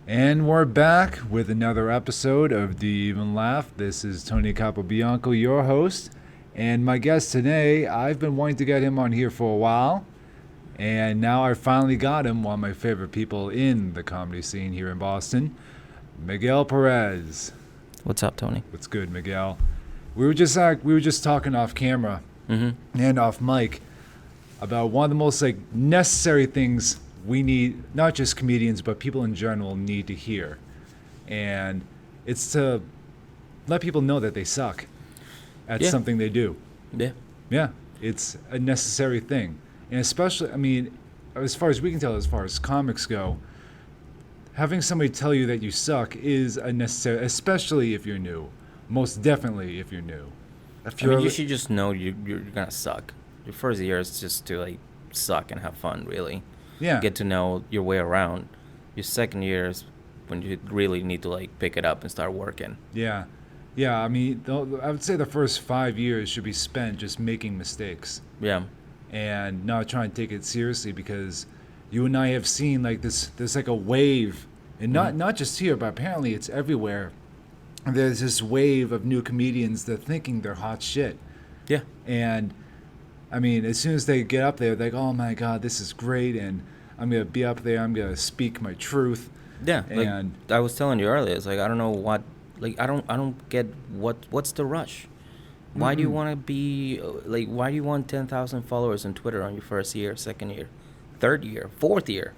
And we're back with another episode of Do You Even Laugh? This is Tony Capobianco, your host. And my guest today, I've been wanting to get him on here for a while. And now I finally got him, one of my favorite people in the comedy scene here in Boston, Miguel Perez. What's up, Tony? What's good, Miguel? We were just talking off camera and off mic about one of the most necessary things we need, not just comedians, but people in general need to hear. And it's to let people know that they suck at something they do. Yeah. Yeah, it's a necessary thing. And especially, I mean, as far as we can tell, as far as comics go, having somebody tell you that you suck is a necessary, especially if you're new. Most definitely if you're new. You should just know you're going to suck. Your first year is just to, suck and have fun, really. Yeah. Get to know your way around. Your second year is when you really need to, pick it up and start working. Yeah. Yeah, I mean, I would say the first 5 years should be spent just making mistakes. Yeah. And not trying to take it seriously, because you and I have seen there's a wave, and not just here, but apparently it's everywhere. There's this wave of new comedians that thinking they're hot shit. Yeah. And I mean, as soon as they get up there, they're like, oh my God, this is great, and I'm gonna be up there, I'm gonna speak my truth. Yeah. And I was telling you earlier, it's I don't know what, I don't get what's the rush. Why do you want to be, why do you want 10,000 followers on Twitter on your first year, second year, third year, fourth year?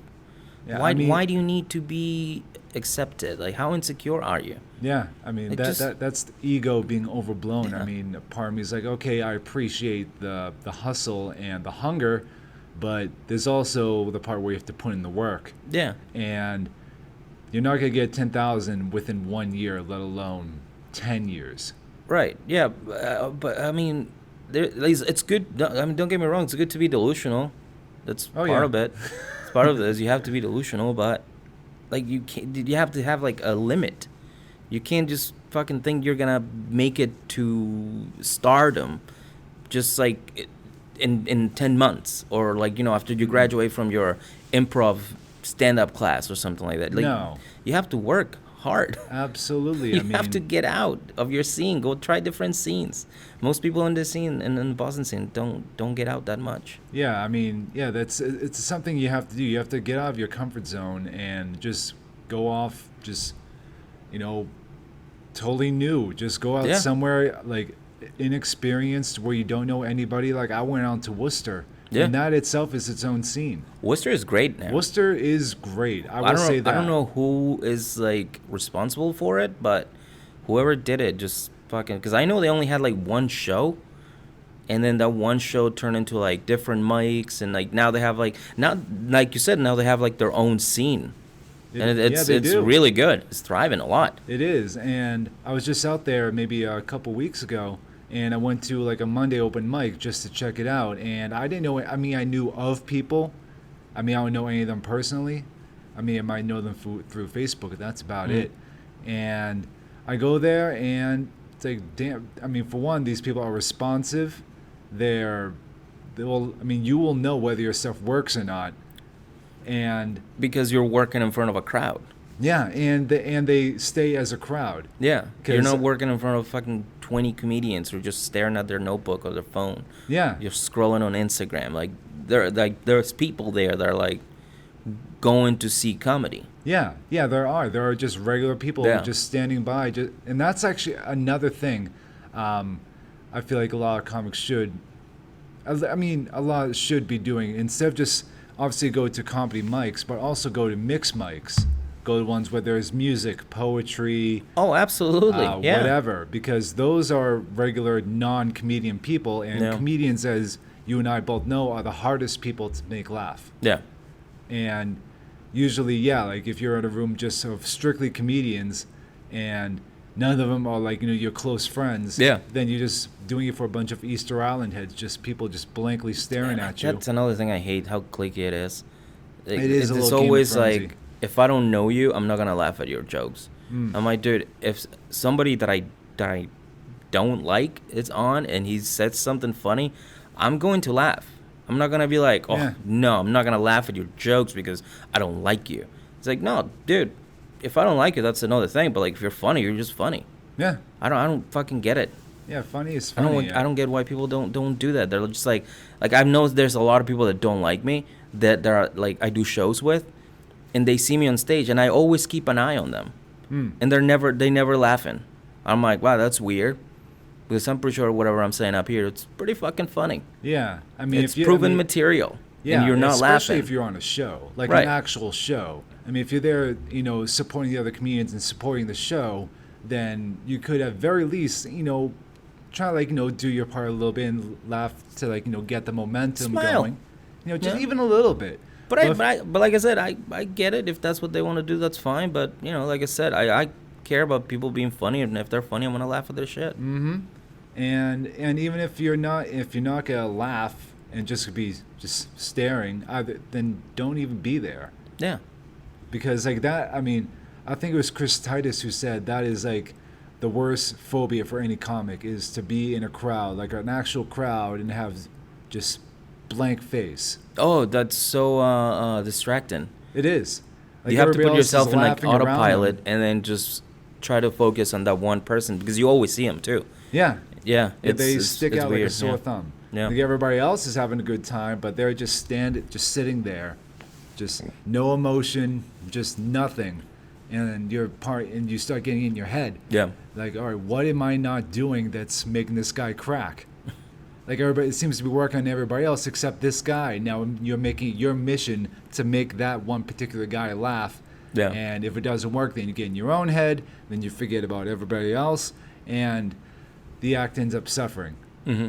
Yeah, why do you need to be accepted? How insecure are you? Yeah, I mean, that's the ego being overblown. Yeah. I mean, part of me is like, okay, I appreciate the hustle and the hunger, but there's also the part where you have to put in the work. Yeah. And you're not going to get 10,000 within 1 year, let alone 10 years. Right. Yeah. But I mean, it's good. Don't get me wrong. It's good to be delusional. That's part of it. It's part of this. You have to be delusional, but you have to have a limit. You can't just fucking think you're gonna make it to stardom, just in 10 months, or after you graduate from your improv stand-up class or something like that. No. You have to work hard. Absolutely. You have to get out of your scene. Go try different scenes. Most people in the scene, in the Boston scene, don't get out that much. Yeah, I mean, it's something you have to do. You have to get out of your comfort zone and just go off, totally new. Just go out somewhere inexperienced, where you don't know anybody. I went out to Worcester. Yeah. And that itself is its own scene. Worcester is great now. Worcester is great. I will say that. I don't know who is responsible for it, but whoever did it just fucking, because I know they only had one show, and then that one show turned into different mics, and now they have now, like you said, now they have their own scene. It's really good. It's thriving a lot. It is. And I was just out there maybe a couple weeks ago, and I went to a Monday open mic just to check it out. And I didn't know it. I mean, I knew of people. I mean, I don't know any of them personally. I mean, I might know them through Facebook, but that's about it. And I go there, and it's damn. I mean, for one, these people are responsive. You will know whether your stuff works or not. And because you're working in front of a crowd. Yeah, and they stay as a crowd. Yeah, you're not working in front of fucking 20 comedians who are just staring at their notebook or their phone. Yeah, you're scrolling on Instagram. There's people there that are going to see comedy. Yeah, there are just regular people just standing by. And that's actually another thing. I feel like a lot of comics should. I mean, a lot should be doing, instead of just obviously go to comedy mics, but also go to mixed mics. Go to ones where there's music, poetry. Oh, absolutely. Whatever. Because those are regular non-comedian people. And comedians, as you and I both know, are the hardest people to make laugh. Yeah. And usually, if you're in a room just of strictly comedians and none of them are your close friends, then you're just doing it for a bunch of Easter Island heads, just people just blankly staring at you. That's another thing I hate, how cliquey it is. It is a little It's always if I don't know you, I'm not gonna laugh at your jokes. I'm like, dude, if somebody that I don't like is on and he says something funny, I'm going to laugh. I'm not gonna be no, I'm not gonna laugh at your jokes because I don't like you. It's no, dude, if I don't like you, that's another thing. But like, if you're funny, you're just funny. Yeah. I don't fucking get it. Yeah, funny is funny. I don't get why people don't do that. They're just like I've noticed there's a lot of people that don't like me that they're like I do shows with, and they see me on stage, and I always keep an eye on them, and they never laughing. I'm like, wow, that's weird, because I'm pretty sure whatever I'm saying up here, it's pretty fucking funny. Yeah, I mean, it's proven material. Yeah, and you're not especially laughing. if you're on a show, like Right. an actual show. I mean, if you're there, supporting the other comedians and supporting the show, then you could at very least, try to, do your part a little bit and laugh to, get the momentum Smile. going. Just Yeah. even a little bit. But like I said, I get it. If that's what they want to do, that's fine. But like I said, I care about people being funny, and if they're funny, I'm gonna laugh at their shit. Mm-hmm. And even if you're not gonna laugh and just staring, then don't even be there. Yeah. Because like that, I mean, I think it was Chris Titus who said that is like the worst phobia for any comic is to be in a crowd, like an actual crowd, and have just blank face. Oh, that's so distracting. It is. Like you have to everybody put else is yourself in like laughing around autopilot them. and then just try to focus on that one person because you always see them too. Yeah. Yeah. They stick it's out weird. like a sore Yeah. thumb. Yeah. Like everybody else is having a good time, but they're just sitting there, just no emotion, just nothing. And you start getting in your head. Yeah. Like, all right, what am I not doing that's making this guy crack? Like everybody, it seems to be working on everybody else except this guy. Now you're making your mission to make that one particular guy laugh. Yeah. And if it doesn't work, then you get in your own head. Then you forget about everybody else, and the act ends up suffering. Mm-hmm.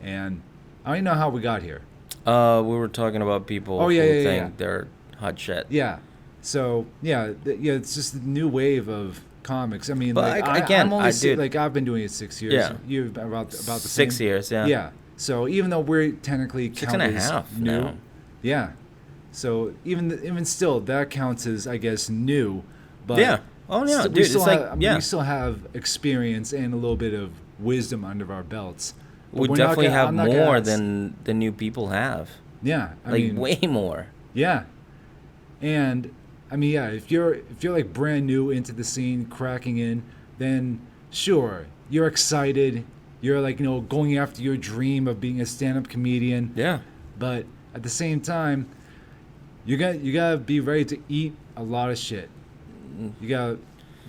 And I don't even know how we got here. We were talking about people Oh, yeah, who yeah, think yeah. they're hot shit. Yeah. So it's just a new wave of comics. I mean, But like again, I'm only I like I've been doing it 6 years. Yeah. You've about the 6 same. years, yeah. Yeah. So even though we're technically 6 and a half new, now. yeah. So even still, that counts as I guess new. But Yeah. Oh, yeah, we dude, still it's have, like- I mean, yeah. we still have experience and a little bit of wisdom under our belts. But We we're not definitely gonna- have I'm not gonna more ask- than the new people have. Yeah. I Like mean, way more. yeah. And I mean, yeah, if you're like brand new into the scene, cracking in, then sure, you're excited. You're like, going after your dream of being a stand-up comedian. Yeah. But at the same time, you gotta be ready to eat a lot of shit. You gotta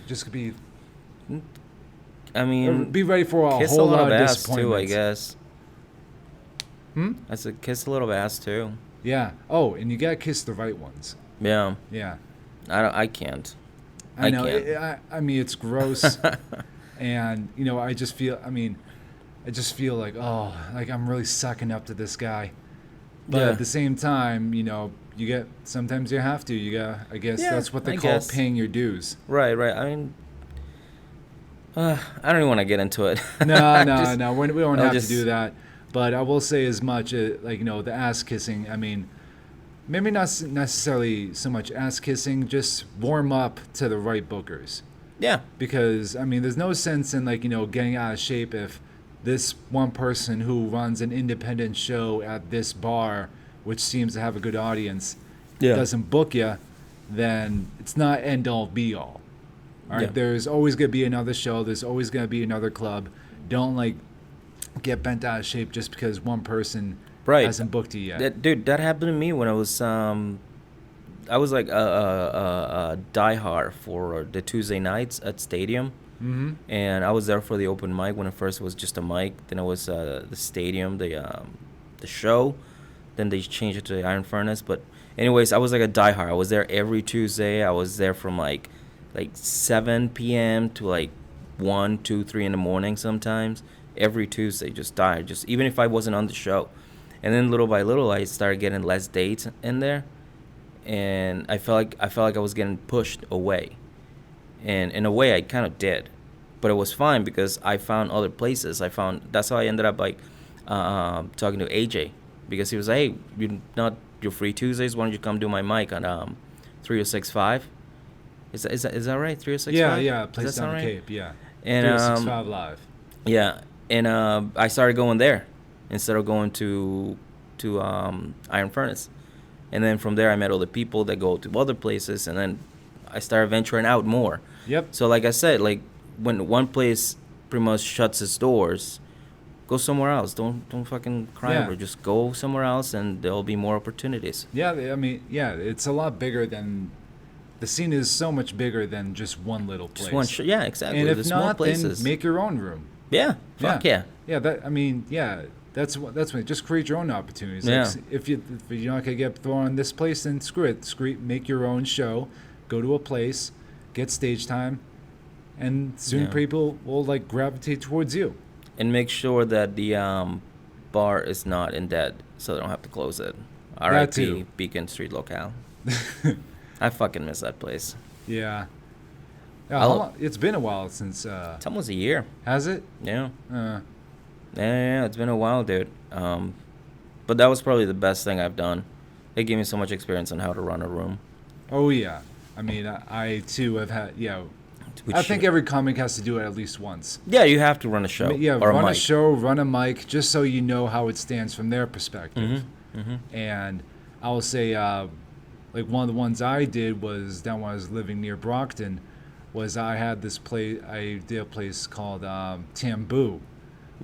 just be I ready for a kiss whole a lot lot of of ass too, I disappointments. guess. Hmm? I said kiss a little ass too. Yeah. Oh, and you gotta kiss the right ones. Yeah. Yeah. I can't. I know. can't. I mean, it's gross, and I just feel like, oh, like I'm really sucking up to this guy. But Yeah. at the same time, sometimes you have to. I guess Yeah, that's what they I call guess. paying your dues. Right. I mean, I don't even want to get into it. No, Just- no, we don't I'll have just- to do that. But I will say as much, the ass kissing. I mean, maybe not necessarily so much ass kissing, just warm up to the right bookers. Yeah. Because I mean, there's no sense in getting out of shape if this one person who runs an independent show at this bar, which seems to have a good audience, Yeah. doesn't book you, then it's not end all be all. All right, Yeah. there's always gonna be another show. There's always gonna be another club. Don't get bent out of shape just because one person Right. hasn't booked you yet. That happened to me when I was like a diehard for the Tuesday nights at Stadium. Mm-hmm. And I was there for the open mic when it first was just a mic. Then it was the Stadium, the show. Then they changed it to the Iron Furnace. But anyways, I was like a diehard. I was there every Tuesday. I was there from like 7 p.m. to like 1, 2, 3 in the morning sometimes. Every Tuesday, just died. Just even if I wasn't on the show. And then little by little, I started getting less dates in there, and I felt like I was getting pushed away. And in a way, I kind of did, but it was fine because I found other places. That's how I ended up talking to AJ, because he was like, hey, you're free Tuesdays. Why don't you come do my mic on 3065? Is that right? 3065. Yeah, Does place that sound down the right? Cape. Yeah, And 365 Live. yeah, and I started going there instead of going to Iron Furnace, and then from there I met other people that go to other places, and then I started venturing out more. Yep. So like I said, like when one place pretty much shuts its doors, go somewhere else. Don't fucking cry Yeah. over it. Just go somewhere else, and there'll be more opportunities. Yeah, I mean, yeah, it's a lot bigger than the scene is so much bigger than just one little place. Just one. Yeah, exactly. And if The small not, places. then make your own room. Yeah. Fuck yeah. Yeah, that I mean, yeah, that's what just create your own opportunities. Yeah. Like, if you're not gonna get thrown in this place, then screw it. Make your own show. Go to a place, get stage time, and soon Yeah. people will like gravitate towards you. And make sure that the bar is not in debt, so they don't have to close it. That R.I.P. too. Beacon Street Locale. I fucking miss that place. Yeah. Yeah, it's been a while since. It's almost a year. Has it? Yeah. Uh, Yeah, it's been a while, dude. But that was probably the best thing I've done. It gave me so much experience on how to run a room. oh yeah. I mean, I too have had. Yeah. I think every comic has to do it at least once. Yeah, you have to run a show. Yeah, or run a a mic. show, run a mic, just so you know how it stands from their perspective. And I will say, like one of the ones I did was down when I was living near Brockton, was I had this place. I did a place called Tamboo.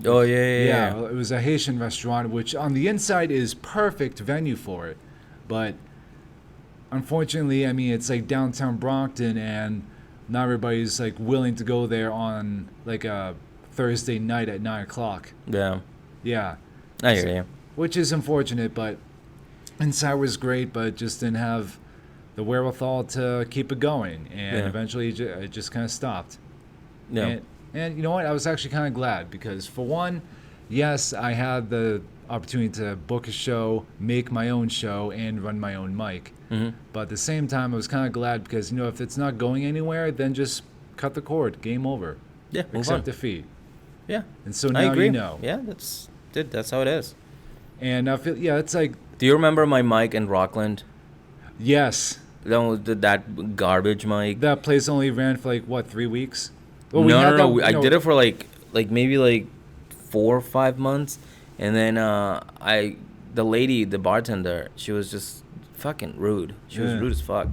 Oh yeah. Yeah, it was a Haitian restaurant, which on the inside is perfect venue for it, but unfortunately, I mean, it's like downtown Brockton, and not everybody's like willing to go there on like a Thursday night at 9:00. Yeah. Yeah, I hear you. which is unfortunate, but inside was great, but just didn't have the wherewithal to keep it going, and Yeah. eventually it just kind of stopped. Yeah. And you know what? I was actually kind of glad because, for one, yes, I had the opportunity to book a show, make my own show, and run my own mic. But at the same time, I was kind of glad because, you know, if it's not going anywhere, then just cut the cord. Game over. Yeah. Move Accept on. defeat. Yeah. And so I now agree. you know. Yeah, that's how it is. And I feel, yeah, it's like, Do you remember my mic in Rockland? yes, That garbage mic? that place only ran for like, what, 3 weeks? Well, No. I did it for like maybe like 4 or 5 months, and then the lady, the bartender, she was just fucking rude. She was Yeah. rude as fuck.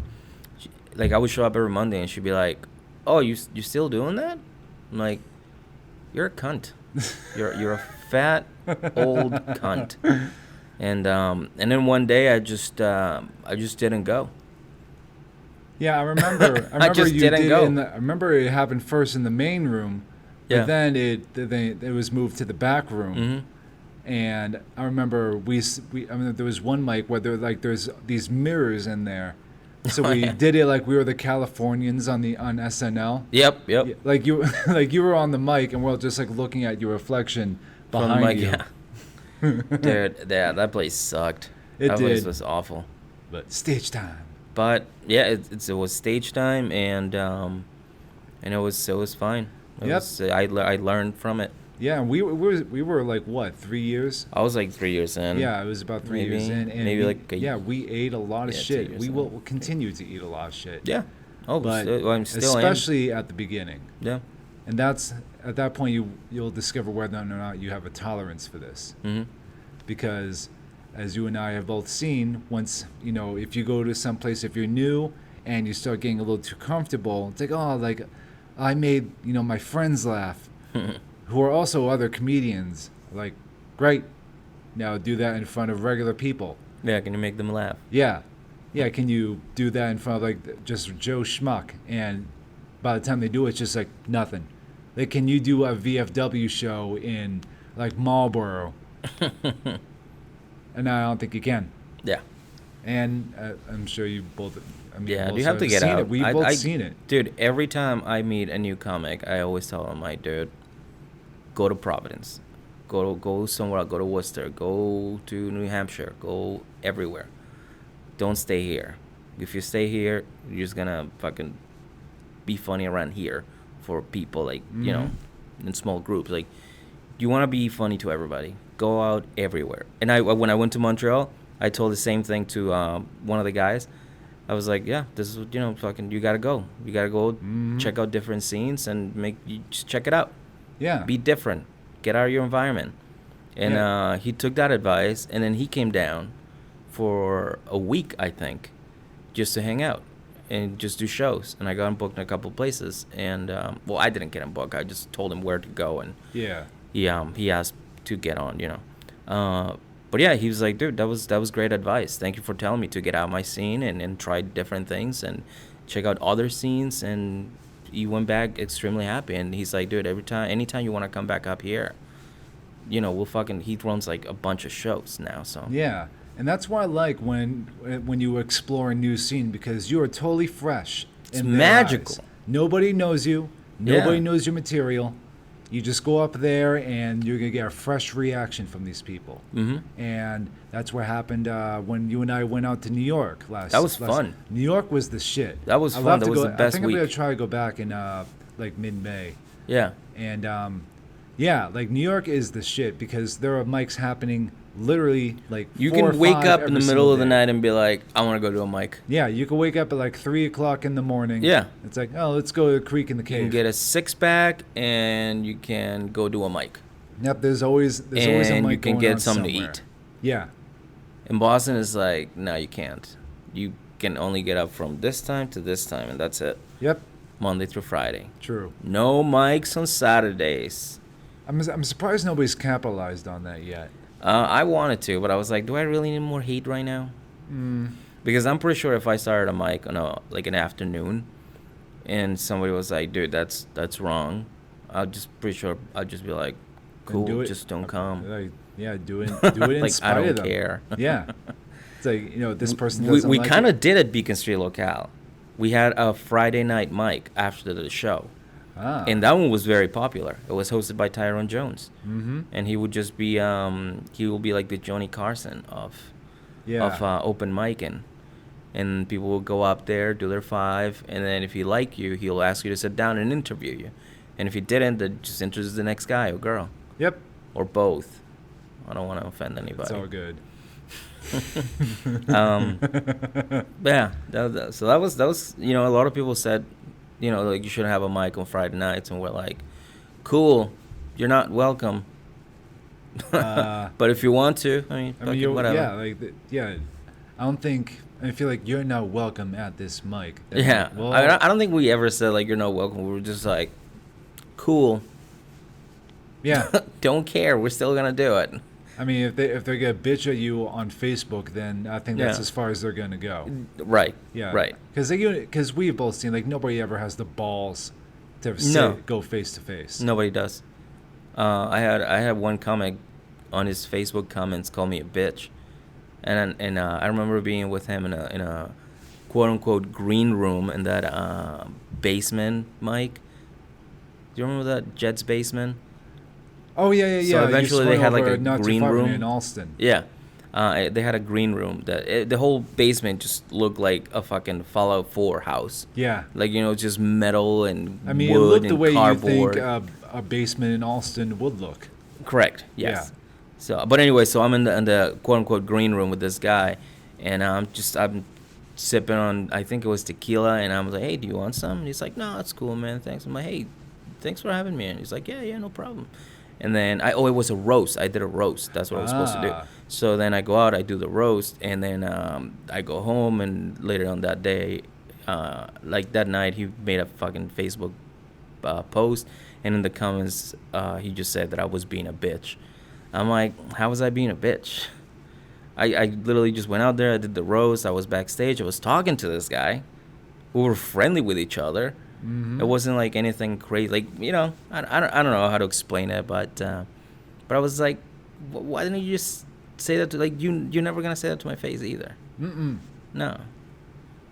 Like I would show up every Monday, and she'd be like, "Oh, you still doing that?" I'm like, "You're a cunt. You're a fat old cunt." And then one day I just didn't go. Yeah, I remember. I remember just you didn't did go. I remember it happened first in the main room, Yeah. but then it was moved to the back room. Mm-hmm. And I remember I mean, there was one mic where there's these mirrors in there, so we did it like we were the Californians on SNL. Yep. Yeah, like you like you were on the mic and we're just like looking at your reflection From behind the mic, you. yeah. Dude, yeah, that place sucked. It That place did. was awful. But stage time. But yeah, it was stage time, and it was fine. Yep. I learned from it. Yeah, we were like what, 3 years? I was like 3 years in. Yeah, it was about 3 years Maybe- in, and maybe like we ate a lot of Yeah, 2 shit. years We in. will continue to eat a lot of shit. Yeah. Oh, But I'm still especially at the beginning, Yeah. and that's at that point you'll discover whether or not you have a tolerance for this, Mhm. because as you and I have both seen, once you know, if you go to some place, if you're new and you start getting a little too comfortable, it's like, oh, like I made my friends laugh, who are also other comedians. Like, great, now do that in front of regular people. Yeah. Can you make them laugh? Yeah. Can you do that in front of like just Joe Schmuck? And by the time they do it, it's just like nothing. Like, can you do a VFW show in like Marlboro? And I don't think you can. Yeah. And I'm sure you both. I mean, Yeah. both You have to have get seen out. It. We've both seen it. Dude, every time I meet a new comic, I always tell them, like, dude, go to Providence, go somewhere else, go to Worcester, go to New Hampshire, go everywhere. Don't stay here. If you stay here, you're just gonna fucking be funny around here for people, like, in small groups. Like, you want to be funny to everybody. Go out everywhere. And when I went to Montreal, I told the same thing to one of the guys. I was like, yeah, this is, fucking, you gotta go. You gotta go check out different scenes and just check it out. Yeah. Be different. Get out of your environment. And he took that advice, and then he came down for a week, I think, just to hang out. and just do shows. And I got him booked in a couple of places. And well, I didn't get him booked. I just told him where to go, and Yeah. he asked to get on, but yeah, he was like, dude, that was great advice. Thank you for telling me to get out of my scene and try different things and check out other scenes. And he went back extremely happy. And he's like, dude, anytime you want to come back up here, he runs like a bunch of shows now. So Yeah. And that's why I like when you explore a new scene, because you are totally fresh. It's in their magical. eyes. Nobody knows you. Nobody Yeah. knows your material. You just go up there and you're going to get a fresh reaction from these people. Mm-hmm. And that's what happened when you and I went out to New York last. That was fun. New York was the shit. That was I'd fun. love That to was go, the best I think I'm week. going to try to go back in like mid-May. Yeah. And yeah, like New York is the shit because there are mics happening literally like You 4 or can wake 5 up in every the single middle of the day. night and be like, I want to go to a mic. Yeah, you can wake up at like 3 o'clock in the morning. Yeah. It's like, oh, let's go to the creek in the You cave. can get a 6-pack and you can go do a mic. Yep, there's always a mic And you can going get on something somewhere. to eat. Yeah. In Boston, it's like, no, you can't. You can only get up from this time to this time, and that's it. Yep. Monday through Friday. True. No mics on Saturdays. I'm surprised nobody's capitalized on that yet. I wanted to, but I was like, do I really need more heat right now? Because I'm pretty sure if I started a mic on an afternoon, and somebody was like, dude, that's wrong, I'll just be like, cool, do it. just don't come. Like, yeah, do it in Like, spite I of don't them. care. Yeah. It's like, this person We doesn't like kind it. of did at Beacon Street Locale. We had a Friday night mic after the show. Ah. And that one was very popular. It was hosted by Tyrone Jones. Mm-hmm. And he would just be, he will be like the Johnny Carson of open micing. And people will go up there, do their 5, and then if he like you, he'll ask you to sit down and interview you. And if he didn't, then just introduce the next guy or girl. Yep. Or both. I don't want to offend anybody. It's all good. Yeah. So that was a lot of people said, like you shouldn't have a mic on Friday nights, and we're like, cool, you're not welcome. But if you want to, whatever. Yeah, I don't think. I feel like you're not welcome at this mic. Yeah. Well, I don't think we ever said like you're not welcome. We were just like, cool. yeah. Don't care. We're still gonna do it. I mean, if they're gonna bitch at you on Facebook, then I think that's Yeah. as far as they're gonna go. Right. Yeah. Right. Because we've both seen like nobody ever has the balls to go face to face. Nobody does. I had one comic on his Facebook comments call me a bitch, and I remember being with him in a quote unquote green room in that basement mic. Do you remember that Jet's basement? Oh yeah. So eventually they had like a not too green far from room me in Alston. Yeah. They had a green room the whole basement just looked like a fucking Fallout 4 house. Yeah. Like, just metal and I mean, wood it looked the and way cardboard. you think a basement in Alston would look. Correct. Yes. Yeah. So, but anyway, so I'm in the quote unquote green room with this guy, and I'm sipping on, I think it was tequila, and I'm like, hey, do you want some? And he's like, no, it's cool, man, thanks. I'm like, hey, thanks for having me. And he's like, yeah, no problem. And then it was a roast. I did a roast. That's what I was supposed to do. So then I go out, I do the roast, and then I go home, and later on that day, like that night, he made a fucking Facebook post, and in the comments, he just said that I was being a bitch. I'm like, how was I being a bitch? I literally just went out there, I did the roast, I was backstage, I was talking to this guy. We were friendly with each other. Mm-hmm. It wasn't like anything crazy. Like, I don't know how to explain it, but I was like, why didn't you just say that to, like, you're never going to say that to my face either. Mm-mm. No.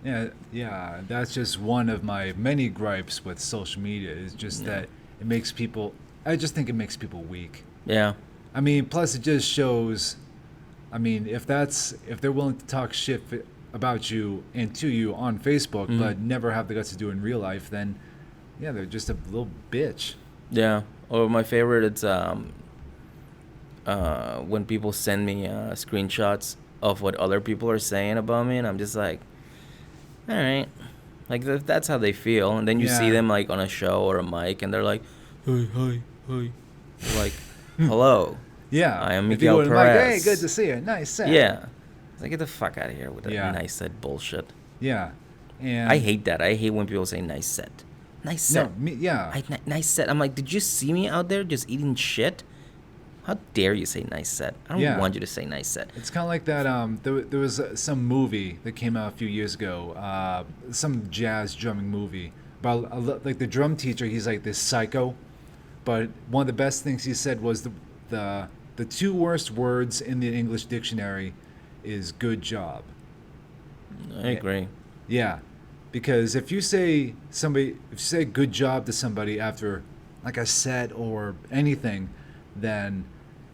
Yeah, that's just one of my many gripes with social media is just that it makes people, I just think it makes people weak. Yeah. I mean, plus it just shows, I mean, if they're willing to talk shit about you and to you on Facebook, mm-hmm. but never have the guts to do it in real life, then yeah, they're just a little bitch. Yeah. Or my favorite, it's when people send me screenshots of what other people are saying about me, and I'm just like, all right, like that's how they feel, and then you see them like on a show or a mic, and they're like, hi, like, hello. Yeah. I am Miguel Perez. Hey, good to see you. Nice set. Yeah. It's like, get the fuck out of here with that nice set bullshit. Yeah. And I hate that. I hate when people say nice set. Nice set. no, yeah, Nice set. I'm like, did you see me out there just eating shit? How dare you say nice set? I don't Yeah. want you to say nice set. it's kind of like that. There was some movie that came out a few years ago, some jazz drumming movie about like the drum teacher. He's like this psycho, but one of the best things he said was the two worst words in the English dictionary is good job. I agree. Yeah, because if you say good job to somebody after like a set or anything, then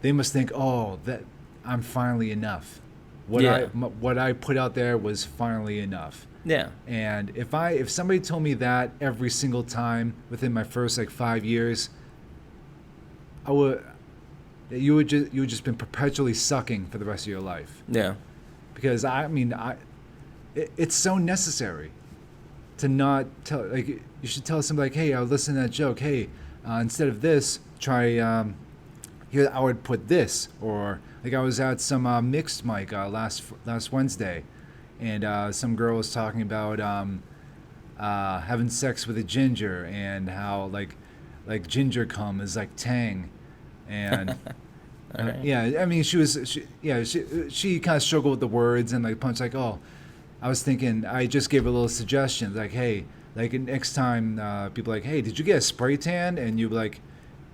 they must think, oh, that I'm finally enough. What I put out there was finally enough. Yeah. And if somebody told me that every single time within my first like 5 years, you would just been perpetually sucking for the rest of your life. Yeah. Because it's so necessary to not tell. Like you should tell somebody like, hey, I was listening to that joke. Hey, instead of this, try here. I would put this, or like I was at some mixed mic last Wednesday, and some girl was talking about having sex with a ginger and how like ginger cum is like tang, and Alright. yeah, I mean she kind of struggled with the words and like punch like, oh, I was thinking I just gave a little suggestion like, hey, like next time people are like, hey, did you get a spray tan? And you'd be like,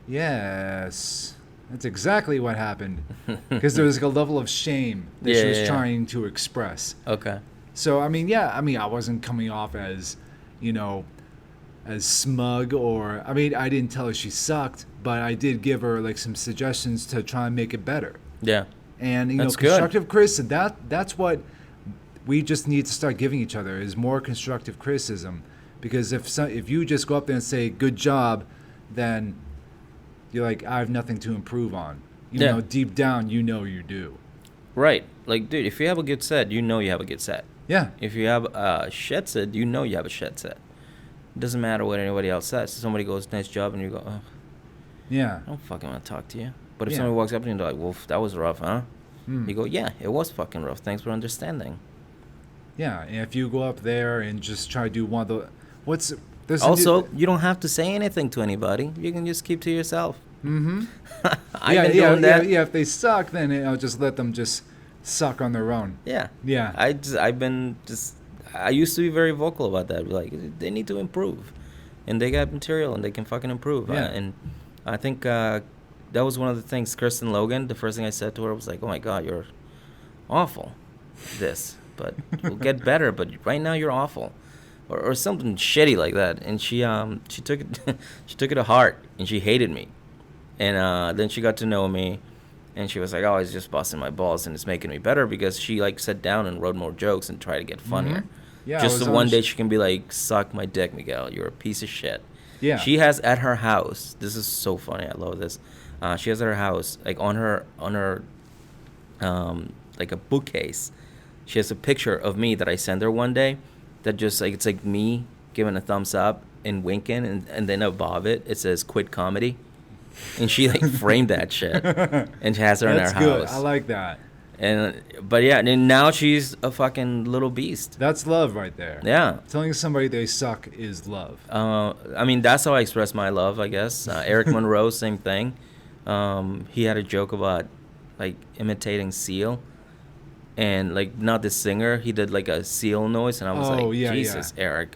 yes, that's exactly what happened, because there was like a level of shame that she was trying to express. Okay. So I mean, I wasn't coming off as, as smug, or I mean, I didn't tell her she sucked, but I did give her like some suggestions to try and make it better. Yeah. And That's good. constructive criticism, that's what we just need to start giving each other, is more constructive criticism. Because if you just go up there and say good job, then you're like, I have nothing to improve on. Yeah. Deep down you do. Right. Like, dude, if you have a good set, you know you have a good set. Yeah. If you have a shed set, you know you have a shed set. It doesn't matter what anybody else says. Somebody goes, nice job, and you go, oh, Yeah. I don't fucking want to talk to you. But if Yeah. somebody walks up to you and they're like, well, that was rough, huh? Mm. You go, yeah, it was fucking rough. Thanks for understanding. Yeah, and if you go up there and just try to do one of the Also, you don't have to say anything to anybody. You can just keep to yourself. Mm-hmm. I've been doing that. Yeah, if they suck, then I'll just let them just suck on their own. Yeah. Yeah. I used to be very vocal about that. Like, they need to improve. And they got material and they can fucking improve. Yeah. And I think that was one of the things. Kirsten Logan, the first thing I said to her was like, oh my God, you're awful. But we'll get better. But right now you're awful. Or something shitty like that. And she took it she took it to heart and she hated me. And then she got to know me, and she was like, oh, he's just busting my balls, and it's making me better, because she like sat down and wrote more jokes and tried to get funnier. Mm-hmm. Yeah, just so one day she can be like, suck my dick, Miguel, you're a piece of shit. Yeah. She has at her house, this is so funny, I love this. She has at her house, like on her like a bookcase, she has a picture of me that I sent her one day, that just like, it's like me giving a thumbs up and winking, and then above it says quit comedy. And she like framed that shit, and she has her in her house. That's good. I like that. But yeah, and now she's a fucking little beast. That's love right there. Yeah. Telling somebody they suck is love. I mean, that's how I express my love, I guess. Eric Monroe, same thing. He had a joke about like imitating Seal, and like not the singer. He did like a seal noise, and I was Jesus, yeah. Eric.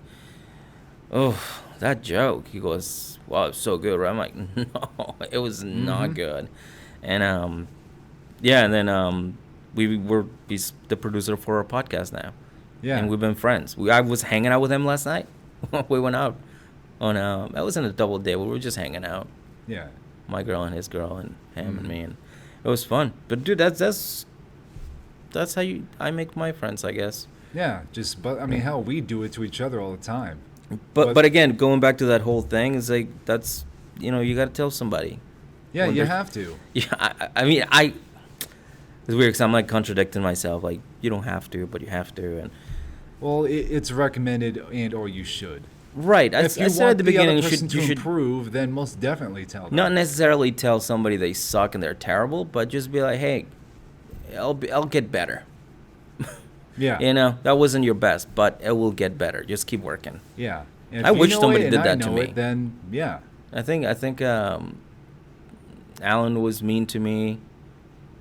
Oh, that joke. He goes, wow, it's so good, right? I'm like, no, it was not good. And yeah, and then he's the producer for our podcast now. Yeah. And we've been friends. I was hanging out with him last night. We went out on that wasn't a double date. We were just hanging out. Yeah. My girl and his girl and him and me, and it was fun. But dude, that's how I make my friends, I guess. Yeah, but I mean, hell, we do it to each other all the time. But again, going back to that whole thing, is like, that's, you got to tell somebody. Yeah, you have to. Yeah, I mean, it's weird because I'm like contradicting myself. Like, you don't have to, but you have to. And well, it's recommended, or you should. Right. If you want at the beginning, you should improve, then most definitely tell them. Not necessarily tell somebody they suck and they're terrible, but just be like, hey, I'll get better. Yeah. You know, that wasn't your best, but it will get better. Just keep working. Yeah. And if I you wish know somebody it did and that I to know me. it, then yeah. I think Alan was mean to me.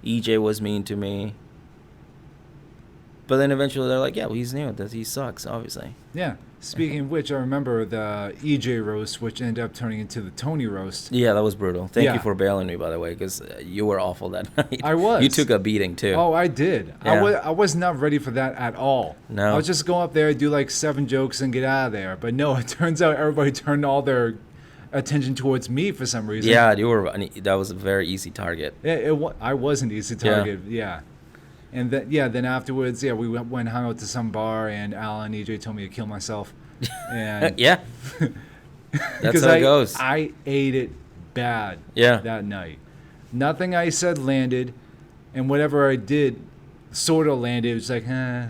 EJ was mean to me. But then eventually they're like, yeah, well, he's new. He sucks, obviously. Yeah. Speaking of which, I remember the EJ roast, which ended up turning into the Tony roast. Yeah, that was brutal. Thank Yeah. you for bailing me, by the way, because you were awful that night. I was. You took a beating, too. Oh, I did. Yeah. I was not ready for that at all. No. I was just go up there, do like 7 jokes, and get out of there. But no, it turns out everybody turned all their attention towards me for some reason. Yeah, that was a very easy target. Yeah, I was an easy target. Yeah. And then afterwards, we went and hung out to some bar, and Alan and EJ told me to kill myself. And Yeah. That's how it goes. I ate it bad that night. Nothing I said landed, and whatever I did sort of landed. It was like, I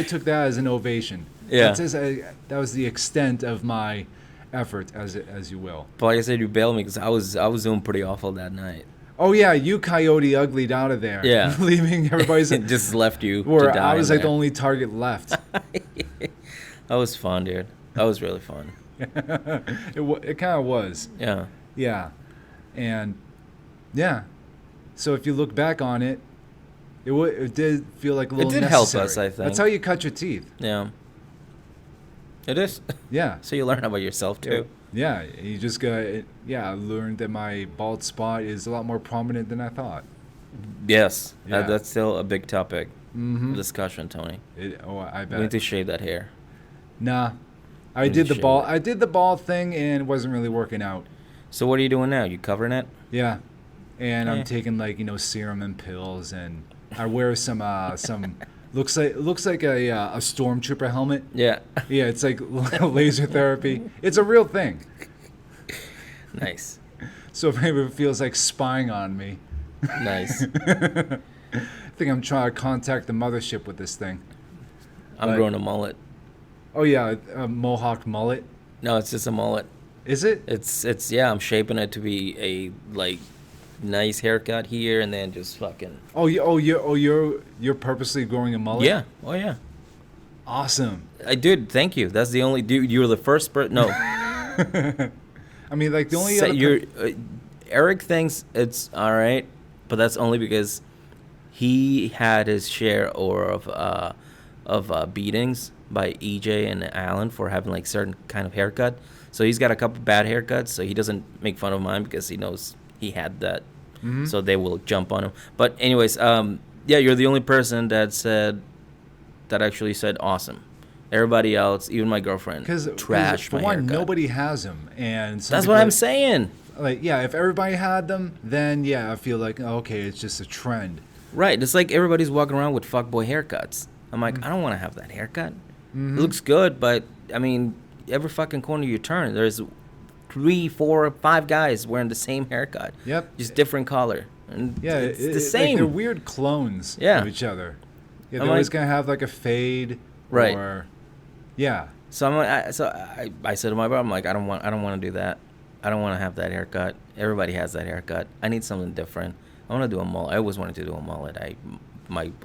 took that as an ovation. Yeah. That was the extent of my effort, as you will. But like I said, you bailed me because I was doing pretty awful that night. Oh yeah, you coyote uglied out of there. Yeah. Leaving everybody's It just left you where to die. I was like there. the only target left. That was fun, dude. That was really fun. It kind of was. Yeah. Yeah. And yeah. So if you look back on it, it did feel like a little It did necessary. help us, I think. That's how you cut your teeth. Yeah. It is. Yeah. So you learn about yourself too. Yeah, you just I learned that my bald spot is a lot more prominent than I thought. Yes. Yeah. That's still a big topic Mm-hmm. discussion, Tony. I We bet. need to shave that hair. Nah. I You did the shave ball. it. I did the ball thing and it wasn't really working out. So what are you doing now? You covering it? Yeah. And I'm Yeah. taking serum and pills, and I wear some looks like a stormtrooper helmet. Yeah. Yeah, it's like laser therapy. It's a real thing. Nice. So maybe it feels like spying on me. Nice. I think I'm trying to contact the mothership with this thing. I'm But- growing a mullet. Oh yeah, a mohawk mullet. No, it's just a mullet. Is it? It's I'm shaping it to be a nice haircut here and then just fucking. You're purposely growing a mullet? Yeah. Oh yeah. Awesome. I did. Thank you. That's the only dude. You were the first person. No. I mean, like the only Say- other you're, Eric thinks it's all right, but that's only because he had his share of beatings by EJ and Alan for having like certain kind of haircut. So he's got a couple bad haircuts, so he doesn't make fun of mine because he knows he had that. Mhm. So they will jump on him. But anyways, you're the only person that actually said awesome. Everybody else, even my girlfriend, trash for my one, haircut. nobody has them, and some That's people what I'm saying. Like, yeah, if everybody had them, then yeah, I feel like okay, it's just a trend. Right. It's like everybody's walking around with fuckboy haircuts. I'm like, I don't want to have that haircut. Mhm. It looks good, but I mean, every fucking corner you turn, there's 3, 4, 5 guys wearing the same haircut. Yep. Just different color. And Yeah, it's the like same. they're weird clones Yeah. of each other. Yeah, I'm they're always like- gonna have like a fade, Right. Or, yeah, So I said to my brother, I'm like, I don't want to do that. I don't want to have that haircut. Everybody has that haircut. I need something different. I want to do a mullet. I always wanted to do a mullet. I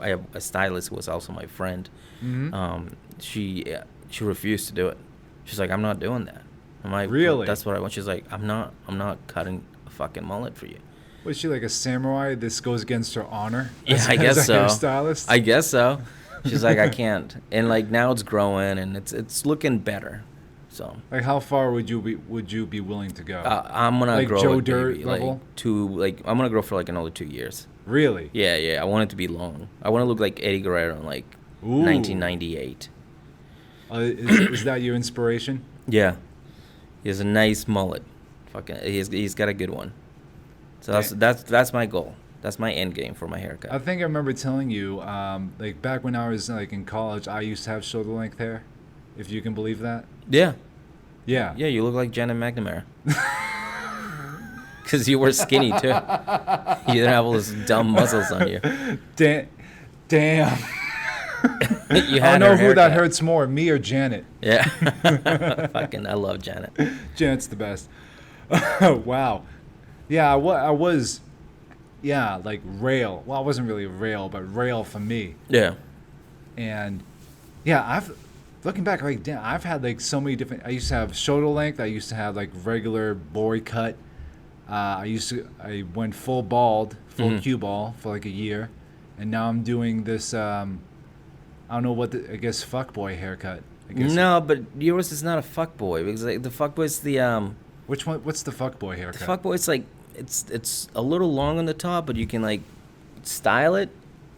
have a stylist who was also my friend. Mhm. She refused to do it. She's like, I'm not doing that. I'm like, Really? That's what I want. She's like, I'm not cutting a fucking mullet for you. Was she like a samurai? This goes against her honor. Yeah, as- I guess as a so. hairstylist? I guess so. She's like, I can't. And like now it's growing and it's looking better. So Like, how far would you be willing to go? I'm gonna Like grow Joe it, Dirt baby, level? I'm gonna grow for like another 2 years. Really? Yeah. I want it to be long. I want to look like Eddie Guerrero in like Ooh. 1998. Is that your inspiration? Yeah, he has a nice mullet. Fucking, he's got a good one. So that's my goal. That's my end game for my haircut. I think I remember telling you, like back when I was like in college, I used to have shoulder length hair. If you can believe that. Yeah, Yeah. you look like Janet McNamara. Because you were skinny too. You didn't have all those dumb muscles on you. Damn. You I had don't know her who that haircut. hurts more, me or Janet. Yeah. Fucking, I love Janet. Janet's the best. Wow. Yeah, I was yeah, like rail. Well, it wasn't really rail, but rail for me. Yeah. And yeah, looking back, like damn, I've had like so many different. I used to have shoulder length. I used to have like regular boy cut. I went full bald, full cue ball for like a year, and now I'm doing this. I don't know what I guess fuckboy haircut. I guess. No, but yours is not a fuckboy because like, the fuckboy's the Which one? What's the fuckboy haircut? The fuckboy's like it's a little long on the top, but you can like style it,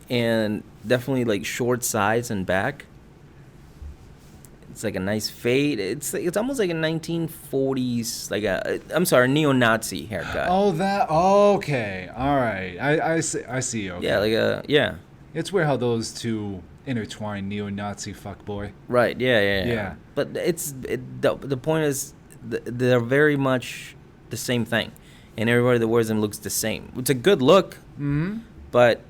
and definitely like short sides and back. It's like a nice fade. It's almost like a 1940s I'm sorry, neo-Nazi haircut. Oh, that. Oh, okay. All right. I see. Okay. Yeah, yeah. It's weird how those two intertwine, neo-Nazi fuckboy. Right. Yeah. But the point is they're very much the same thing, and everybody that wears them looks the same. It's a good look, but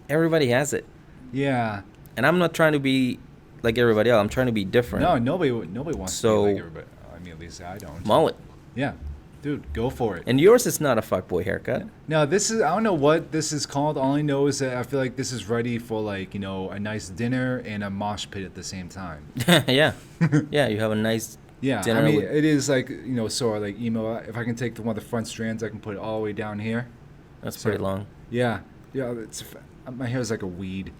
everybody has it. Yeah. And I'm not trying to be like everybody else. I'm trying to be different. No, nobody wants to be like everybody. I mean, at least I don't. Mullet. Yeah. Dude, go for it. And yours is not a fuckboy haircut. No, this is, I don't know what this is called. All I know is that I feel like this is ready for like, you know, a nice dinner and a mosh pit at the same time. Yeah. Yeah, you have a nice dinner. I mean, it is like, you know, sort of like emo. If I can take one of the front strands, I can put it all the way down here. That's pretty long. Yeah. Yeah, my hair is like a weed.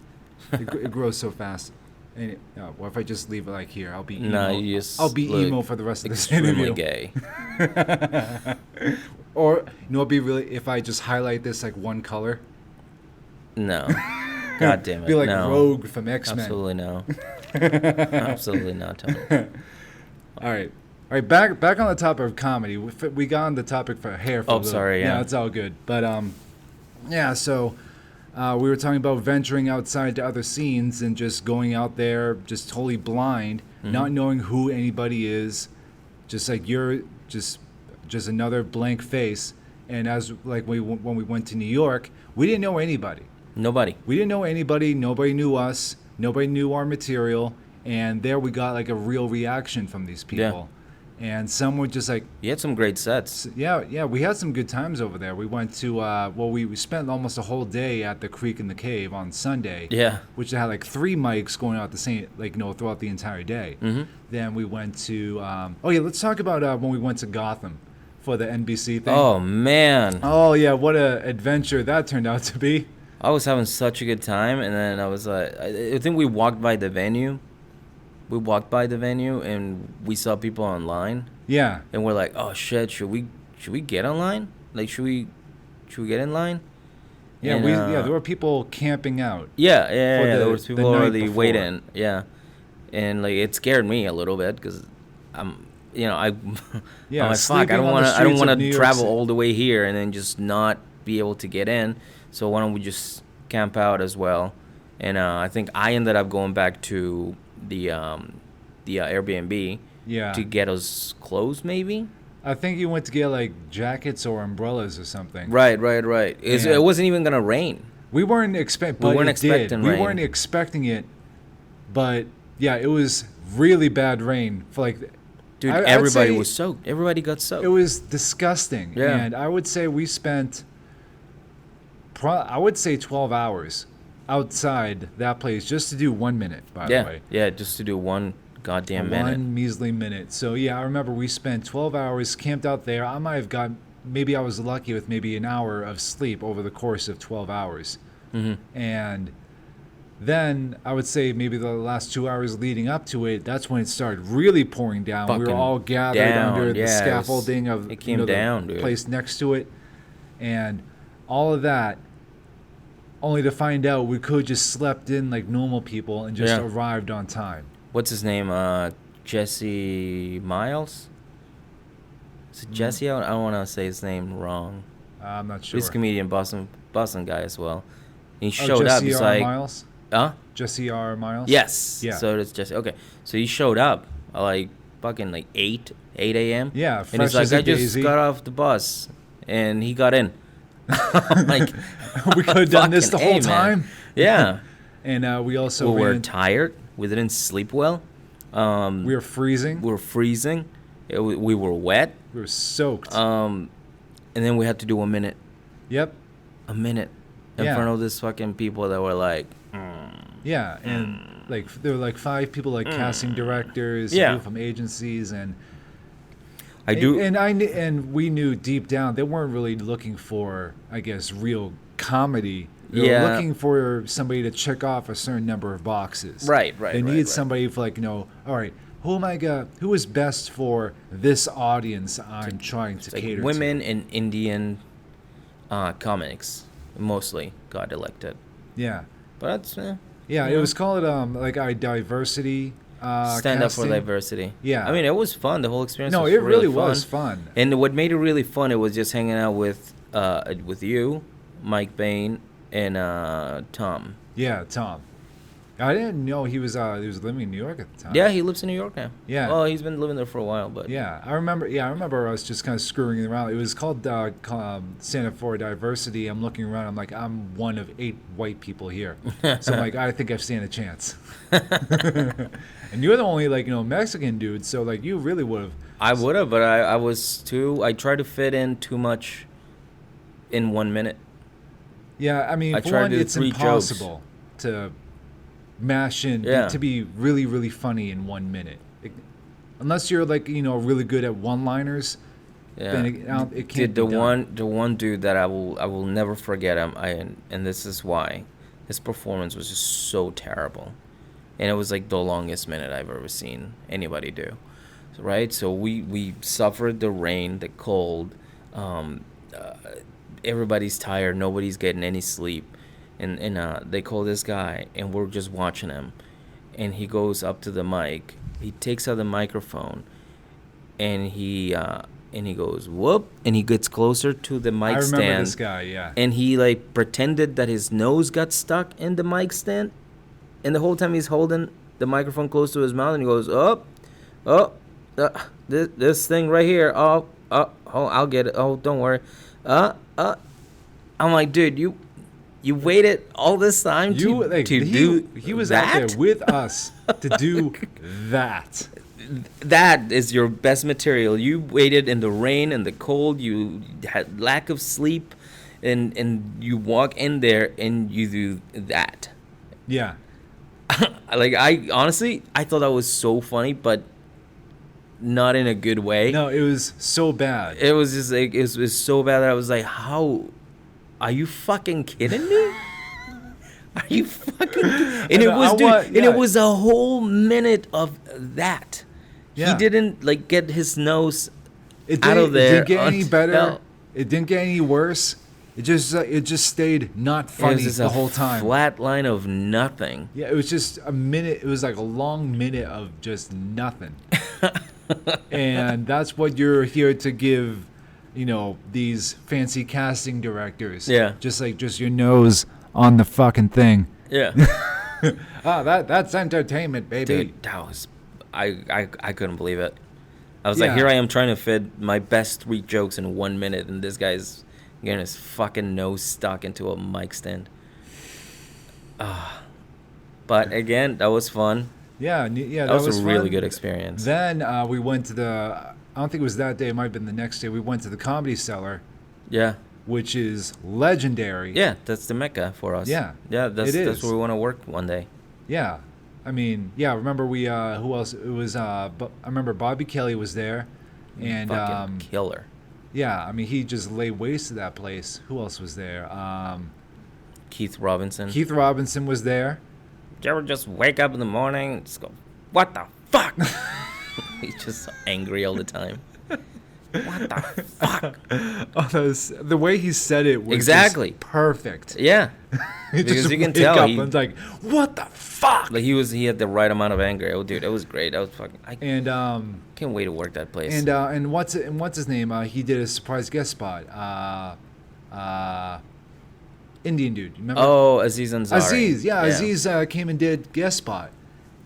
It grows so fast. And what if I just leave it like here? I'll be emo. No, you just I'll be emo for the rest of this interview. Gay. Or you know, it'd be really if I just highlight this like one color. No. God damn it. Be like no. Rogue from X-Men. Absolutely no. Absolutely not, Tony. All right, back on the topic of comedy. We got on the topic for hair. For sorry. Yeah, it's all good. But yeah. So we were talking about venturing outside to other scenes and just going out there, just totally blind, not knowing who anybody is, just like you're just another blank face. And as like when we went to New York, we didn't know anybody. Nobody. We didn't know anybody. Nobody knew us. Nobody knew our material. And there we got like a real reaction from these people. And some were just like... You had some great sets. Yeah, we had some good times over there. We went to... we spent almost a whole day at the Creek in the Cave on Sunday. Yeah. Which had like 3 mics going out the same... Like, you know, throughout the entire day. Mm-hmm. Then we went to... let's talk about when we went to Gotham for the NBC thing. Oh, man. Oh, yeah, what a adventure that turned out to be. I was having such a good time, and then I was like... I think we walked by the venue. And we saw people online. Yeah. And we're like, oh shit, should we get online? Like, should we get in line? Yeah, and, there were people camping out. Yeah. There was people already before. waiting. Yeah. And like it scared me a little bit because I'm like, fuck, I don't want to travel all the way here and then just not be able to get in. So why don't we just camp out as well? And I think I ended up going back to the Airbnb to get us clothes, maybe. I think you went to get like jackets or umbrellas or something. Right. It wasn't even gonna rain. We weren't expecting rain. We weren't expecting it, but yeah, it was really bad rain for like. Dude, everybody was soaked. Everybody got soaked. It was disgusting. Yeah. And I would say we spent, 12 hours outside that place just to do 1 minute, by the way. Yeah, just to do one goddamn minute. One measly minute. So, yeah, I remember we spent 12 hours camped out there. I might have maybe I was lucky with maybe an hour of sleep over the course of 12 hours. Mm-hmm. And then I would say maybe the last 2 hours leading up to it, that's when it started really pouring down. We were all gathered under the scaffolding of the place next to it. And all of that, only to find out we could just slept in like normal people and just arrived on time. What's his name? Jesse Miles? Is it Jesse? I don't want to say his name wrong. I'm not sure. He's a comedian, Boston guy as well. He showed up. He's like, Miles? Jesse R. Miles? Yes. Yeah. So it's Jesse. Okay. So he showed up like fucking like 8 a.m. Yeah, and he's like, I just got off the bus, and he got in. I'm like, we could have done this the whole time. Yeah. And we also were tired. We didn't sleep well. We were freezing. We were wet. We were soaked. And then we had to do 1 minute. Yep. a minute in Yeah. front of this fucking people that were like, Yeah, and like there were like 5 people like casting directors, Yeah. people from agencies, and I do. and we knew deep down they weren't really looking for, I guess, real comedy. They were Yeah. looking for somebody to check off a certain number of boxes. Right. They needed somebody for like, all right, who is best for this audience I'm trying to Like cater women to. and Indian comics mostly got elected. Yeah. But that's Yeah, it was called like a diversity stand up for casting. diversity. Yeah. I mean, it was fun. The whole experience. No, was it really fun. was fun. And what made it really fun, it was just hanging out with you, Mike Bain, and Tom. Yeah, Tom. I didn't know he was living in New York at the time. Yeah, he lives in New York now. Yeah. Well, he's been living there for a while, but Yeah, I remember us just kind of screwing around. It was called Stand Up for Diversity. I'm looking around. I'm like, I'm one of 8 white people here. So I'm like, I think I stand a chance. And you're the only Mexican dude. So like, you really would have. I would have, but I was too. I tried to fit in too much in 1 minute. Yeah, I mean, I for tried one, to do it's 3 impossible to mash in to be really, really funny in 1 minute. Unless you're really good at one-liners. Yeah, Then it can't be done. the one dude that I will never forget him. And this is why his performance was just so terrible, and it was like the longest minute I've ever seen anybody do. So, right, so we suffered the rain, the cold. Everybody's tired. Nobody's getting any sleep, and they call this guy, and we're just watching him, and he goes up to the mic. He takes out the microphone, and he goes whoop, and he gets closer to the mic I stand. remember this guy, yeah. And he like pretended that his nose got stuck in the mic stand, and the whole time he's holding the microphone close to his mouth, and he goes this thing right here. Oh, I'll get it. Oh, don't worry. I'm like, dude, you waited all this time to do he was that? out there with us to do that. That is your best material. You waited in the rain and the cold. You had lack of sleep, and you walk in there and you do that. Yeah. Like, I honestly, I thought that was so funny, but not in a good way. No, it was so bad. It was just like, it was so bad that I was like, how? Are you fucking kidding me? Are you fucking? And it was, dude, and it was a whole minute of that. Yeah. He didn't like get his nose It out of there. didn't get any better. until- It didn't get any worse. It just stayed not It funny was just the a whole time. flat line of nothing. Yeah, it was just a minute. It was like a long minute of just nothing. And that's what you're here to give, these fancy casting directors. Yeah. Just your nose on the fucking thing. Yeah. That's entertainment, baby. Dude, that was, I couldn't believe it. I was like, Yeah. here I am trying to fit my best 3 jokes in 1 minute, and this guy's getting his fucking nose stuck into a mic stand. But again, that was fun. Yeah, That was a really fun. good experience. Then we went to I don't think it was that day. It might have been the next day. We went to the Comedy Cellar, Yeah. which is legendary. Yeah, that's the Mecca for us. Yeah, Yeah, that's it that's is. where we want to work one day. Yeah. I mean, yeah, remember we, who else? It was, I remember Bobby Kelly was there. And, Fucking killer. yeah, I mean, he just laid waste to that place. Who else was there? Keith Robinson. Keith Robinson was there. Did you ever just wake up in the morning and just go, what the fuck? He's just so angry all the time. What the fuck? Oh, the way he said it was Exactly. just perfect. Yeah. He Because just you can wake tell up he- and like, what the fuck? Like he had the right amount of anger. Oh, dude, it was great. That was fucking. I And can't wait to work that place. and what's his name? He did a surprise guest spot. Indian dude. You remember? Oh, Aziz Ansari. Aziz, yeah. Aziz came and did guest spot,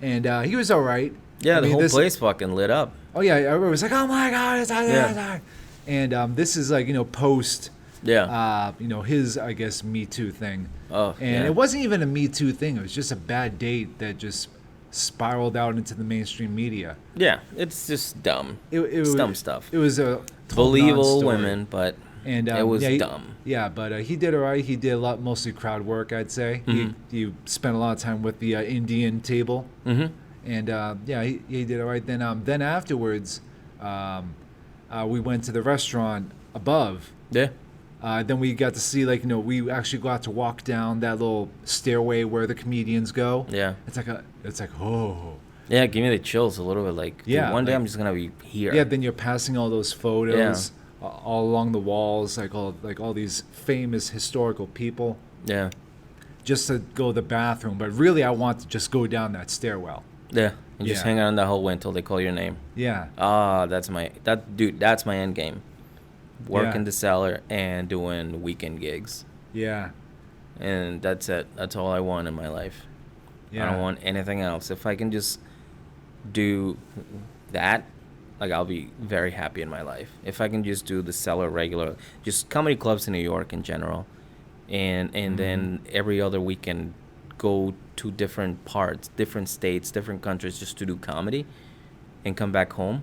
and he was all right. Yeah, I the mean, whole place fucking lit up. Oh yeah, everybody was like, "Oh my god, it's Aziz!" Yeah. And this is like post. Yeah. His I guess Me Too thing. Oh, And yeah. it wasn't even a Me Too thing. It was just a bad date that just spiraled out into the mainstream media. Yeah, it's just dumb. It It's was dumb stuff. It was a total Believable non-story. women, but And It was yeah, dumb. yeah, but he did all right. He did a lot, mostly crowd work, I'd say. He spent a lot of time with the Indian table, and yeah, he did all right. Then afterwards, we went to the restaurant above. Yeah. Then we got to see, like, we actually got to walk down that little stairway where the comedians go. Yeah. It's like, oh. Yeah, give me the chills a little bit. Like, Yeah, dude, one day like- I'm just gonna be here. Yeah, then you're passing all those photos all along the walls, like all these famous historical people, Yeah. just to go to the bathroom. But really, I want to just go down that stairwell. Yeah. And just Yeah. hang out in that hallway until they call your name. Yeah, That's my end game. Work Yeah. in the cellar and doing weekend gigs. yeah, And that's it. That's all I want in my life. yeah. I don't want anything else. If I can just do that, like, I'll be very happy in my life. If I can just do the cellar regular, just comedy clubs in New York in general, and then every other weekend go to different parts, different states, different countries just to do comedy, and come back home,